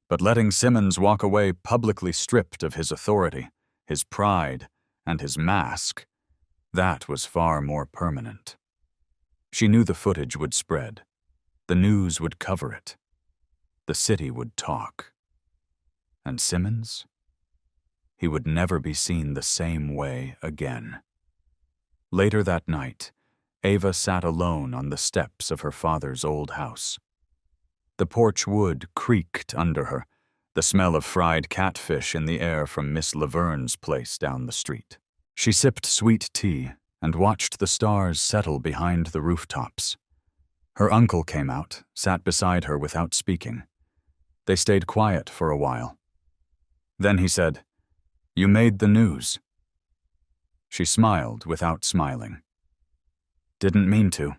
But letting Simmons walk away publicly stripped of his authority, his pride, and his mask, that was far more permanent. She knew the footage would spread. The news would cover it. The city would talk. And Simmons? He would never be seen the same way again. Later that night, Ava sat alone on the steps of her father's old house. The porch wood creaked under her, the smell of fried catfish in the air from Miss Laverne's place down the street. She sipped sweet tea and watched the stars settle behind the rooftops. Her uncle came out, sat beside her without speaking. They stayed quiet for a while. Then he said, "You made the news." She smiled without smiling. "Didn't mean to."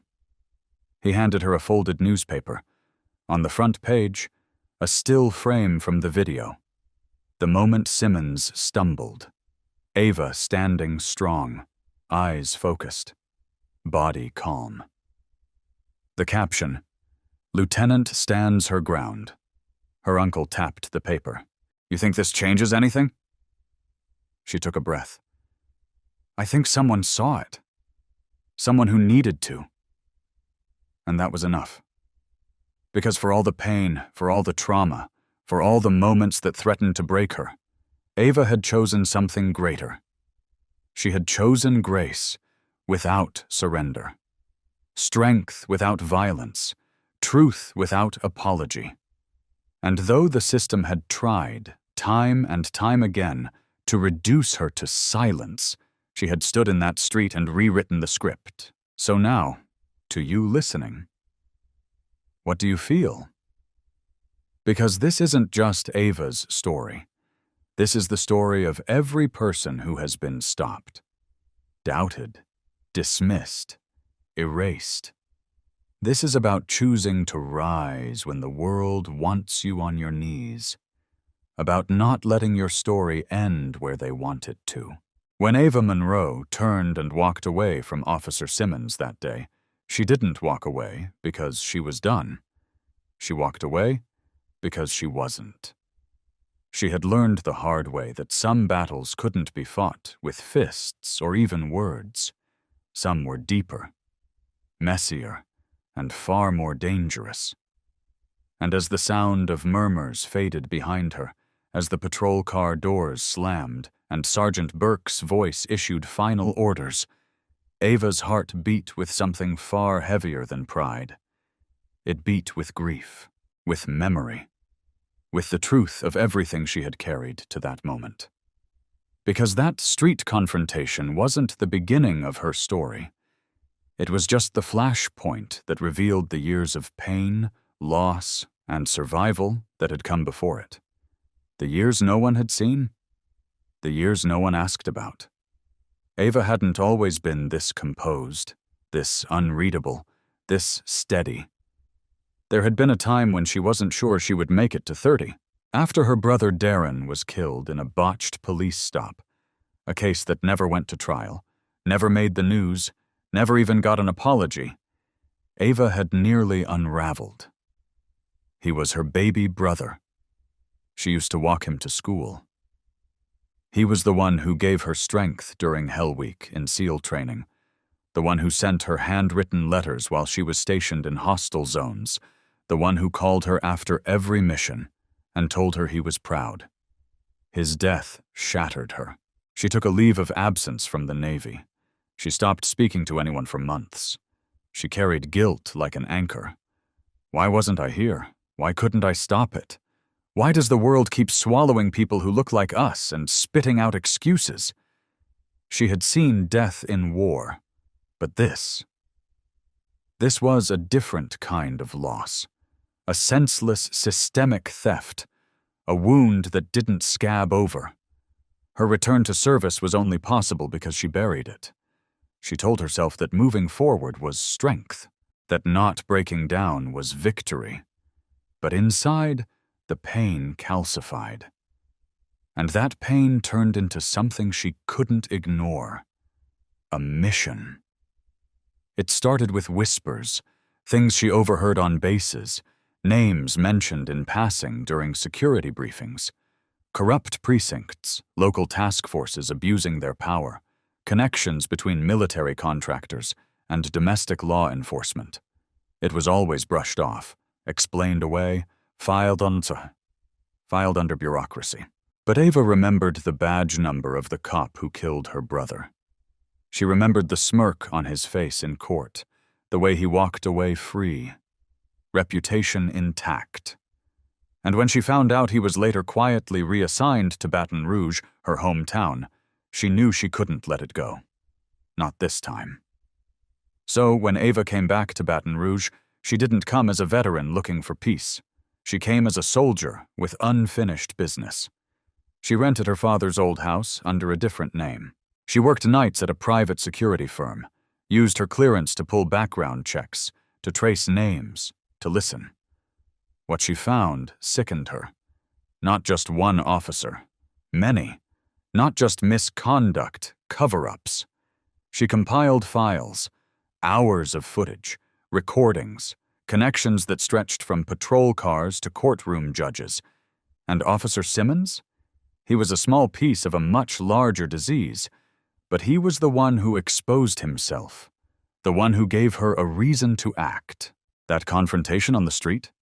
He handed her a folded newspaper. On the front page, a still frame from the video. The moment Simmons stumbled. Ava standing strong, eyes focused, body calm. The caption, "Lieutenant stands her ground." Her uncle tapped the paper. "You think this changes anything?" She took a breath. "I think someone saw it. Someone who needed to." And that was enough. Because for all the pain, for all the trauma, for all the moments that threatened to break her, Ava had chosen something greater. She had chosen grace without surrender. Strength without violence. Truth without apology. And though the system had tried, time and time again, to reduce her to silence, she had stood in that street and rewritten the script. So now, to you listening, what do you feel? Because this isn't just Ava's story. This is the story of every person who has been stopped, doubted, dismissed, erased. This is about choosing to rise when the world wants you on your knees, about not letting your story end where they want it to. When Ava Monroe turned and walked away from Officer Simmons that day, she didn't walk away because she was done. She walked away because she wasn't. She had learned the hard way that some battles couldn't be fought with fists or even words. Some were deeper, messier, and far more dangerous. And as the sound of murmurs faded behind her, as the patrol car doors slammed and Sergeant Burke's voice issued final orders, Ava's heart beat with something far heavier than pride. It beat with grief, with memory, with the truth of everything she had carried to that moment. Because that street confrontation wasn't the beginning of her story. It was just the flashpoint that revealed the years of pain, loss, and survival that had come before it. The years no one had seen, the years no one asked about. Ava hadn't always been this composed, this unreadable, this steady. There had been a time when she wasn't sure she would make it to 30, after her brother Darren was killed in a botched police stop, a case that never went to trial, never made the news, never even got an apology. Ava had nearly unraveled. He was her baby brother. She used to walk him to school. He was the one who gave her strength during Hell Week in SEAL training, the one who sent her handwritten letters while she was stationed in hostile zones, the one who called her after every mission and told her he was proud. His death shattered her. She took a leave of absence from the Navy. She stopped speaking to anyone for months. She carried guilt like an anchor. Why wasn't I here? Why couldn't I stop it? Why does the world keep swallowing people who look like us and spitting out excuses? She had seen death in war, but this was a different kind of loss. A senseless, systemic theft, a wound that didn't scab over. Her return to service was only possible because she buried it. She told herself that moving forward was strength, that not breaking down was victory. But inside, the pain calcified. And that pain turned into something she couldn't ignore. A mission. It started with whispers, things she overheard on bases, names mentioned in passing during security briefings, corrupt precincts, local task forces abusing their power, connections between military contractors and domestic law enforcement. It was always brushed off, explained away, filed under bureaucracy. But Ava remembered the badge number of the cop who killed her brother. She remembered the smirk on his face in court, the way he walked away free, reputation intact. And when she found out he was later quietly reassigned to Baton Rouge, her hometown, she knew she couldn't let it go. Not this time. So when Ava came back to Baton Rouge, she didn't come as a veteran looking for peace. She came as a soldier with unfinished business. She rented her father's old house under a different name. She worked nights at a private security firm, used her clearance to pull background checks, to trace names, to listen. What she found sickened her. Not just one officer, many. Not just misconduct, cover-ups. She compiled files, hours of footage, recordings, connections that stretched from patrol cars to courtroom judges. And Officer Simmons? He was a small piece of a much larger disease, but he was the one who exposed himself, the one who gave her a reason to act. That confrontation on the street?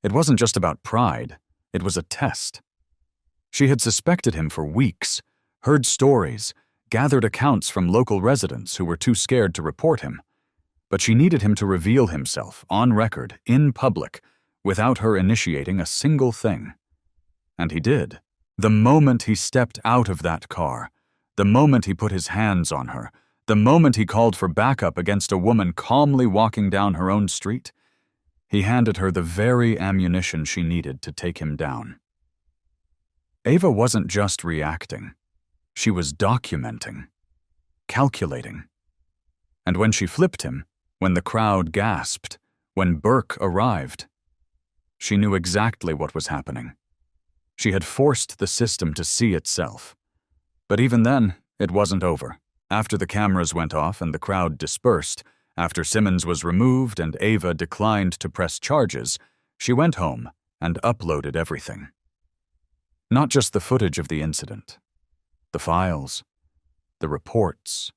It wasn't just about pride, it was a test. She had suspected him for weeks, heard stories, gathered accounts from local residents who were too scared to report him. But she needed him to reveal himself, on record, in public, without her initiating a single thing. And he did. The moment he stepped out of that car, the moment he put his hands on her, the moment he called for backup against a woman calmly walking down her own street, he handed her the very ammunition she needed to take him down. Ava wasn't just reacting. She was documenting, calculating. And when she flipped him, when the crowd gasped, when Burke arrived, she knew exactly what was happening. She had forced the system to see itself. But even then, it wasn't over. After the cameras went off and the crowd dispersed, after Simmons was removed and Ava declined to press charges, she went home and uploaded everything. Not just the footage of the incident, the files, the reports,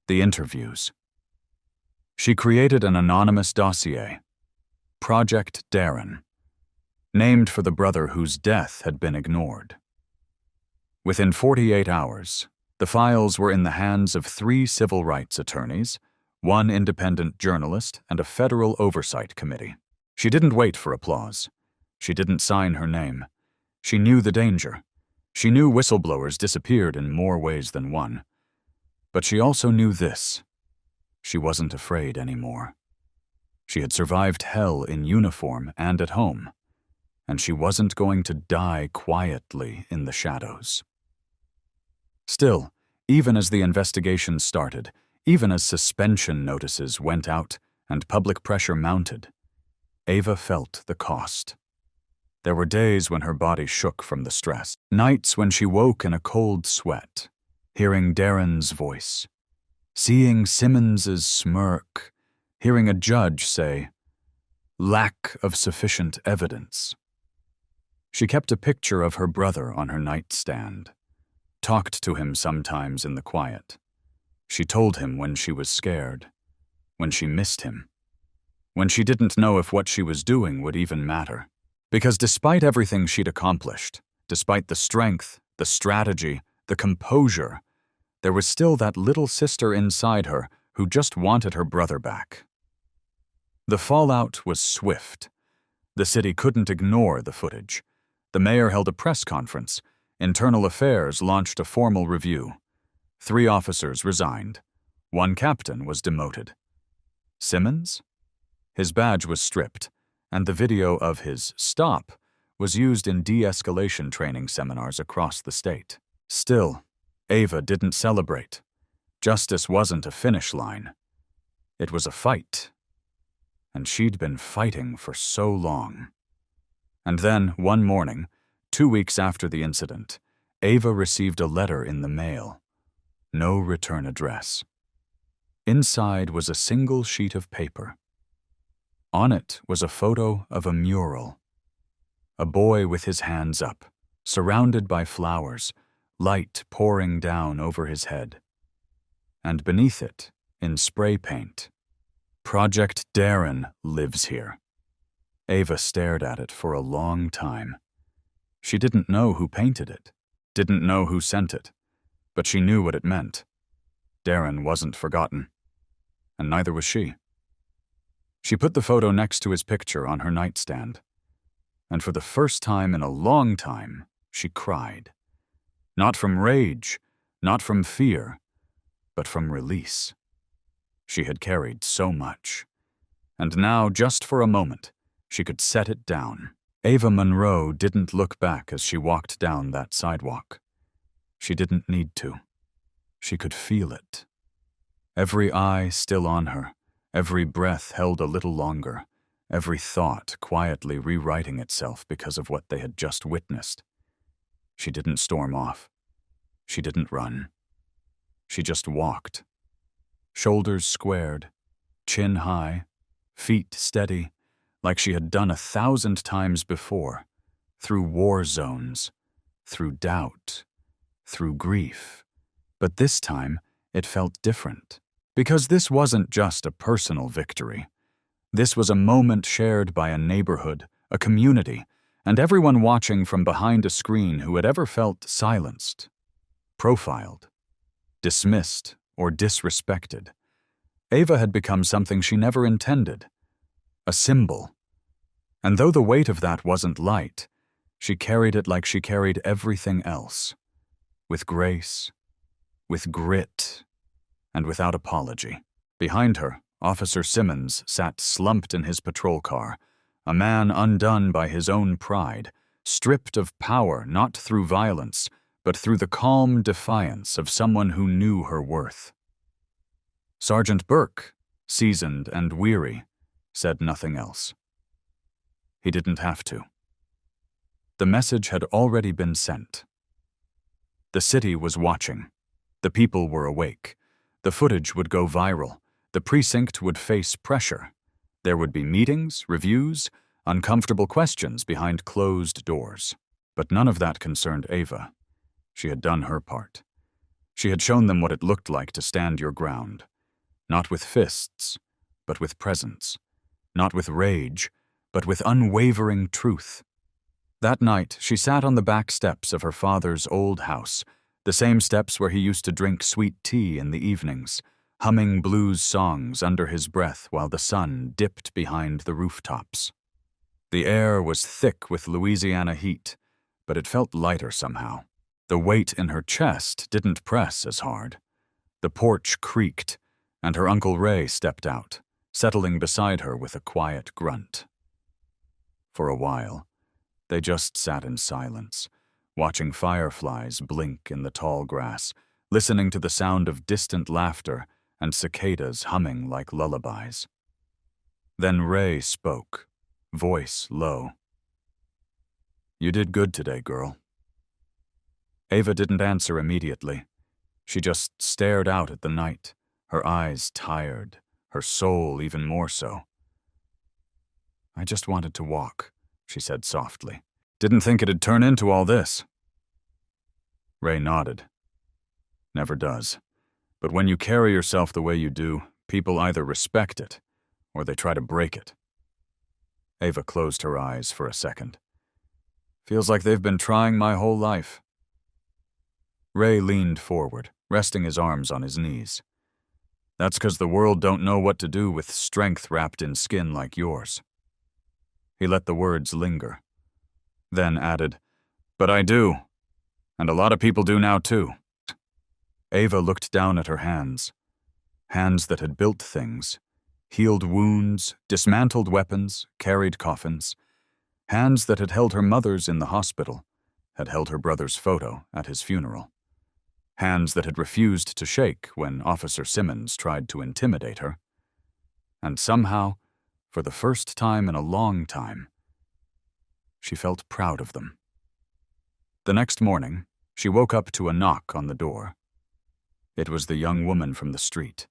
the interviews. She created an anonymous dossier, Project Darren, named for the brother whose death had been ignored. Within 48 hours, the files were in the hands of 3 civil rights attorneys, 1 independent journalist, and a federal oversight committee. She didn't wait for applause. She didn't sign her name. She knew the danger. She knew whistleblowers disappeared in more ways than one. But she also knew this. She wasn't afraid anymore. She had survived hell in uniform and at home, and she wasn't going to die quietly in the shadows. Still, even as the investigation started, even as suspension notices went out and public pressure mounted, Ava felt the cost. There were days when her body shook from the stress, nights when she woke in a cold sweat, hearing Darren's voice, seeing Simmons's smirk, hearing a judge say, "Lack of sufficient evidence." She kept a picture of her brother on her nightstand, talked to him sometimes in the quiet, She told him when she was scared, when she missed him, when she didn't know if what she was doing would even matter. Because despite everything she'd accomplished, despite the strength, the strategy, the composure, there was still that little sister inside her who just wanted her brother back. The fallout was swift. The city couldn't ignore the footage. The mayor held a press conference. Internal Affairs launched a formal review. 3 officers resigned. 1 captain was demoted. Simmons? His badge was stripped, and the video of his stop was used in de-escalation training seminars across the state. Still, Ava didn't celebrate. Justice wasn't a finish line. It was a fight. And she'd been fighting for so long. And then, one morning, 2 weeks after the incident, Ava received a letter in the mail. No return address. Inside was a single sheet of paper. On it was a photo of a mural. A boy with his hands up, surrounded by flowers, light pouring down over his head. And beneath it, in spray paint, Project Darren lives here. Ava stared at it for a long time. She didn't know who painted it, didn't know who sent it, but she knew what it meant. Darren wasn't forgotten, and neither was she. She put the photo next to his picture on her nightstand, and for the first time in a long time, she cried. Not from rage, not from fear, but from release. She had carried so much, and now, just for a moment, she could set it down. Ava Monroe didn't look back as she walked down that sidewalk. She didn't need to. She could feel it. Every eye still on her, every breath held a little longer, every thought quietly rewriting itself because of what they had just witnessed. She didn't storm off. She didn't run. She just walked. Shoulders squared, chin high, feet steady, like she had done 1,000 times before, through war zones, through doubt, through grief. But this time, it felt different. Because this wasn't just a personal victory. This was a moment shared by a neighborhood, a community, and everyone watching from behind a screen who had ever felt silenced, profiled, dismissed, or disrespected. Ava had become something she never intended, a symbol. And though the weight of that wasn't light, she carried it like she carried everything else, with grace, with grit, and without apology. Behind her, Officer Simmons sat slumped in his patrol car, a man undone by his own pride, stripped of power not through violence, but through the calm defiance of someone who knew her worth. Sergeant Burke, seasoned and weary, said nothing else. He didn't have to. The message had already been sent. The city was watching. The people were awake. The footage would go viral. The precinct would face pressure. There would be meetings, reviews, uncomfortable questions behind closed doors. But none of that concerned Ava. She had done her part. She had shown them what it looked like to stand your ground. Not with fists, but with presence. Not with rage, but with unwavering truth. That night, she sat on the back steps of her father's old house, the same steps where he used to drink sweet tea in the evenings, humming blues songs under his breath while the sun dipped behind the rooftops. The air was thick with Louisiana heat, but it felt lighter somehow. The weight in her chest didn't press as hard. The porch creaked, and her Uncle Ray stepped out, settling beside her with a quiet grunt. For a while, they just sat in silence, watching fireflies blink in the tall grass, listening to the sound of distant laughter and cicadas humming like lullabies. Then Ray spoke, voice low. "You did good today, girl." Ava didn't answer immediately. She just stared out at the night, her eyes tired, her soul even more so. "I just wanted to walk," she said softly. "Didn't think it'd turn into all this." Ray nodded. "Never does. But when you carry yourself the way you do, people either respect it or they try to break it. Ava closed her eyes for a second. Feels like they've been trying my whole life. Ray leaned forward, resting his arms on his knees. That's 'cause the world don't know what to do with strength wrapped in skin like yours. He let the words linger, then added, But I do, and a lot of people do now too. Ava looked down at her hands that had built things, healed wounds, dismantled weapons, carried coffins, hands that had held her mother's in the hospital, had held her brother's photo at his funeral, hands that had refused to shake when Officer Simmons tried to intimidate her. And somehow, for the first time in a long time, she felt proud of them. The next morning, she woke up to a knock on the door. It was the young woman from the street,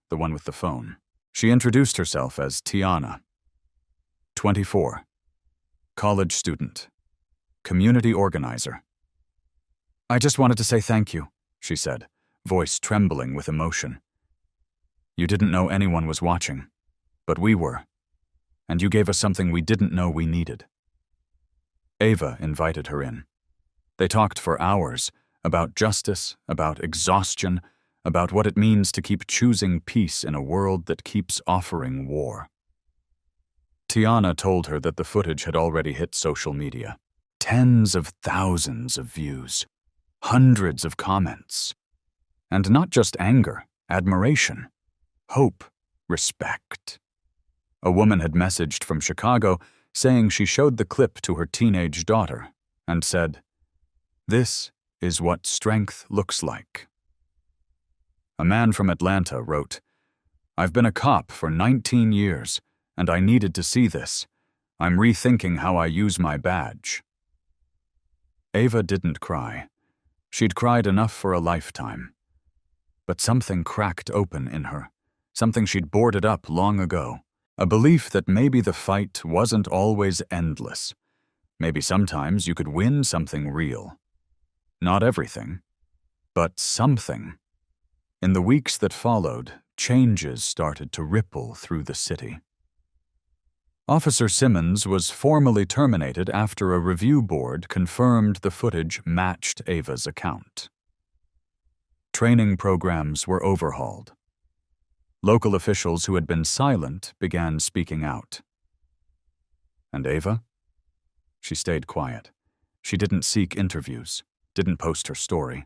the one with the phone. She introduced herself as Tiana, 24, college student, community organizer. I just wanted to say thank you, she said, voice trembling with emotion. You didn't know anyone was watching, but we were, and you gave us something we didn't know we needed. Ava invited her in. They talked for hours about justice, about exhaustion, about what it means to keep choosing peace in a world that keeps offering war. Tiana told her that the footage had already hit social media. Tens of thousands of views, hundreds of comments. And not just anger, admiration, hope, respect. A woman had messaged from Chicago saying she showed the clip to her teenage daughter and said, "This is what strength looks like." A man from Atlanta wrote, "I've been a cop for 19 years, and I needed to see this. I'm rethinking how I use my badge." Ava didn't cry. She'd cried enough for a lifetime. But something cracked open in her, something she'd boarded up long ago, a belief that maybe the fight wasn't always endless. Maybe sometimes you could win something real. Not everything, but something. In the weeks that followed, changes started to ripple through the city. Officer Simmons was formally terminated after a review board confirmed the footage matched Ava's account. Training programs were overhauled. Local officials who had been silent began speaking out. And Ava? She stayed quiet. She didn't seek interviews, didn't post her story.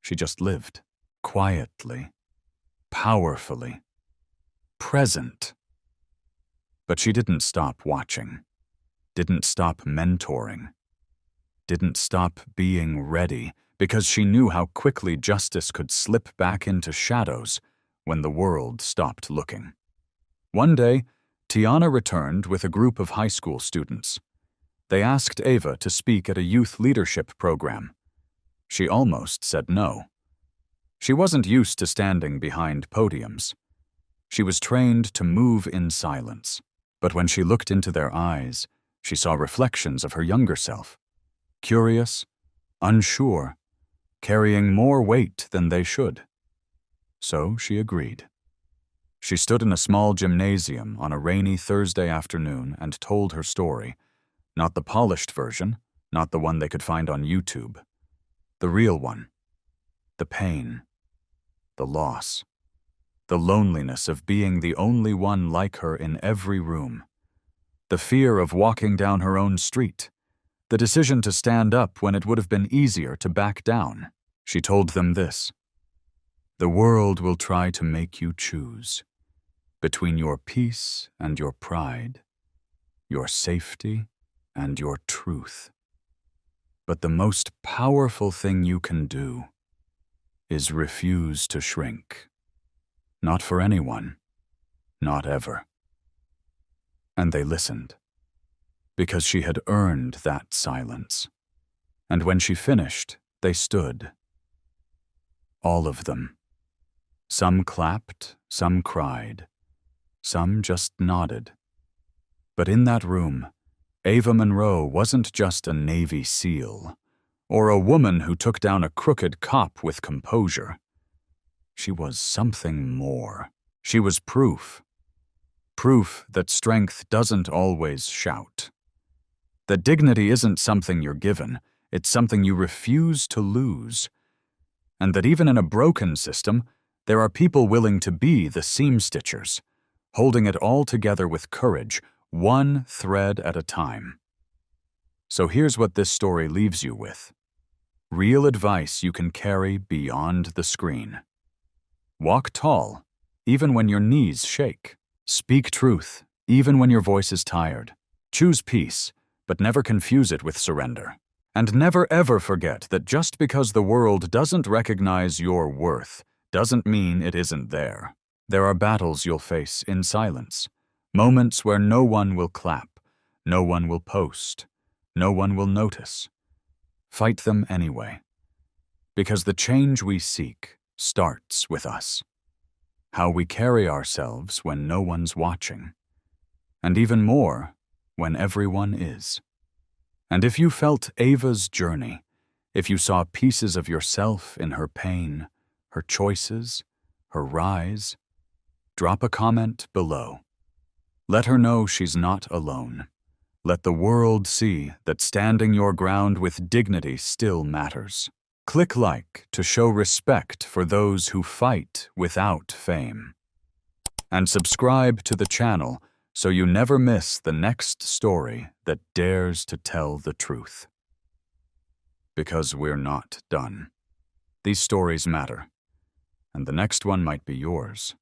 She just lived. Quietly, powerfully, present. But she didn't stop watching, didn't stop mentoring, didn't stop being ready, because she knew how quickly justice could slip back into shadows when the world stopped looking. One day, Tiana returned with a group of high school students. They asked Ava to speak at a youth leadership program. She almost said no. She wasn't used to standing behind podiums. She was trained to move in silence, but when she looked into their eyes, she saw reflections of her younger self, curious, unsure, carrying more weight than they should. So she agreed. She stood in a small gymnasium on a rainy Thursday afternoon and told her story, not the polished version, not the one they could find on YouTube, the real one, the pain, the loss, the loneliness of being the only one like her in every room, the fear of walking down her own street, the decision to stand up when it would have been easier to back down. She told them this: "The world will try to make you choose between your peace and your pride, your safety and your truth. But the most powerful thing you can do is refuse to shrink. Not for anyone, not ever." And they listened, because she had earned that silence. And when she finished, they stood. All of them. Some clapped, some cried, some just nodded. But in that room, Ava Monroe wasn't just a Navy SEAL, or a woman who took down a crooked cop with composure. She was something more. She was proof. Proof that strength doesn't always shout. That dignity isn't something you're given, it's something you refuse to lose. And that even in a broken system, there are people willing to be the seam-stitchers, holding it all together with courage, one thread at a time. So here's what this story leaves you with. Real advice you can carry beyond the screen. Walk tall, even when your knees shake. Speak truth, even when your voice is tired. Choose peace, but never confuse it with surrender. And never ever forget that just because the world doesn't recognize your worth doesn't mean it isn't there. There are battles you'll face in silence, moments where no one will clap, no one will post, no one will notice. Fight them anyway, because the change we seek starts with us. How we carry ourselves when no one's watching, and even more when everyone is. And if you felt Ava's journey, if you saw pieces of yourself in her pain, her choices, her rise, drop a comment below. Let her know she's not alone. Let the world see that standing your ground with dignity still matters. Click like to show respect for those who fight without fame. And subscribe to the channel so you never miss the next story that dares to tell the truth. Because we're not done. These stories matter, and the next one might be yours.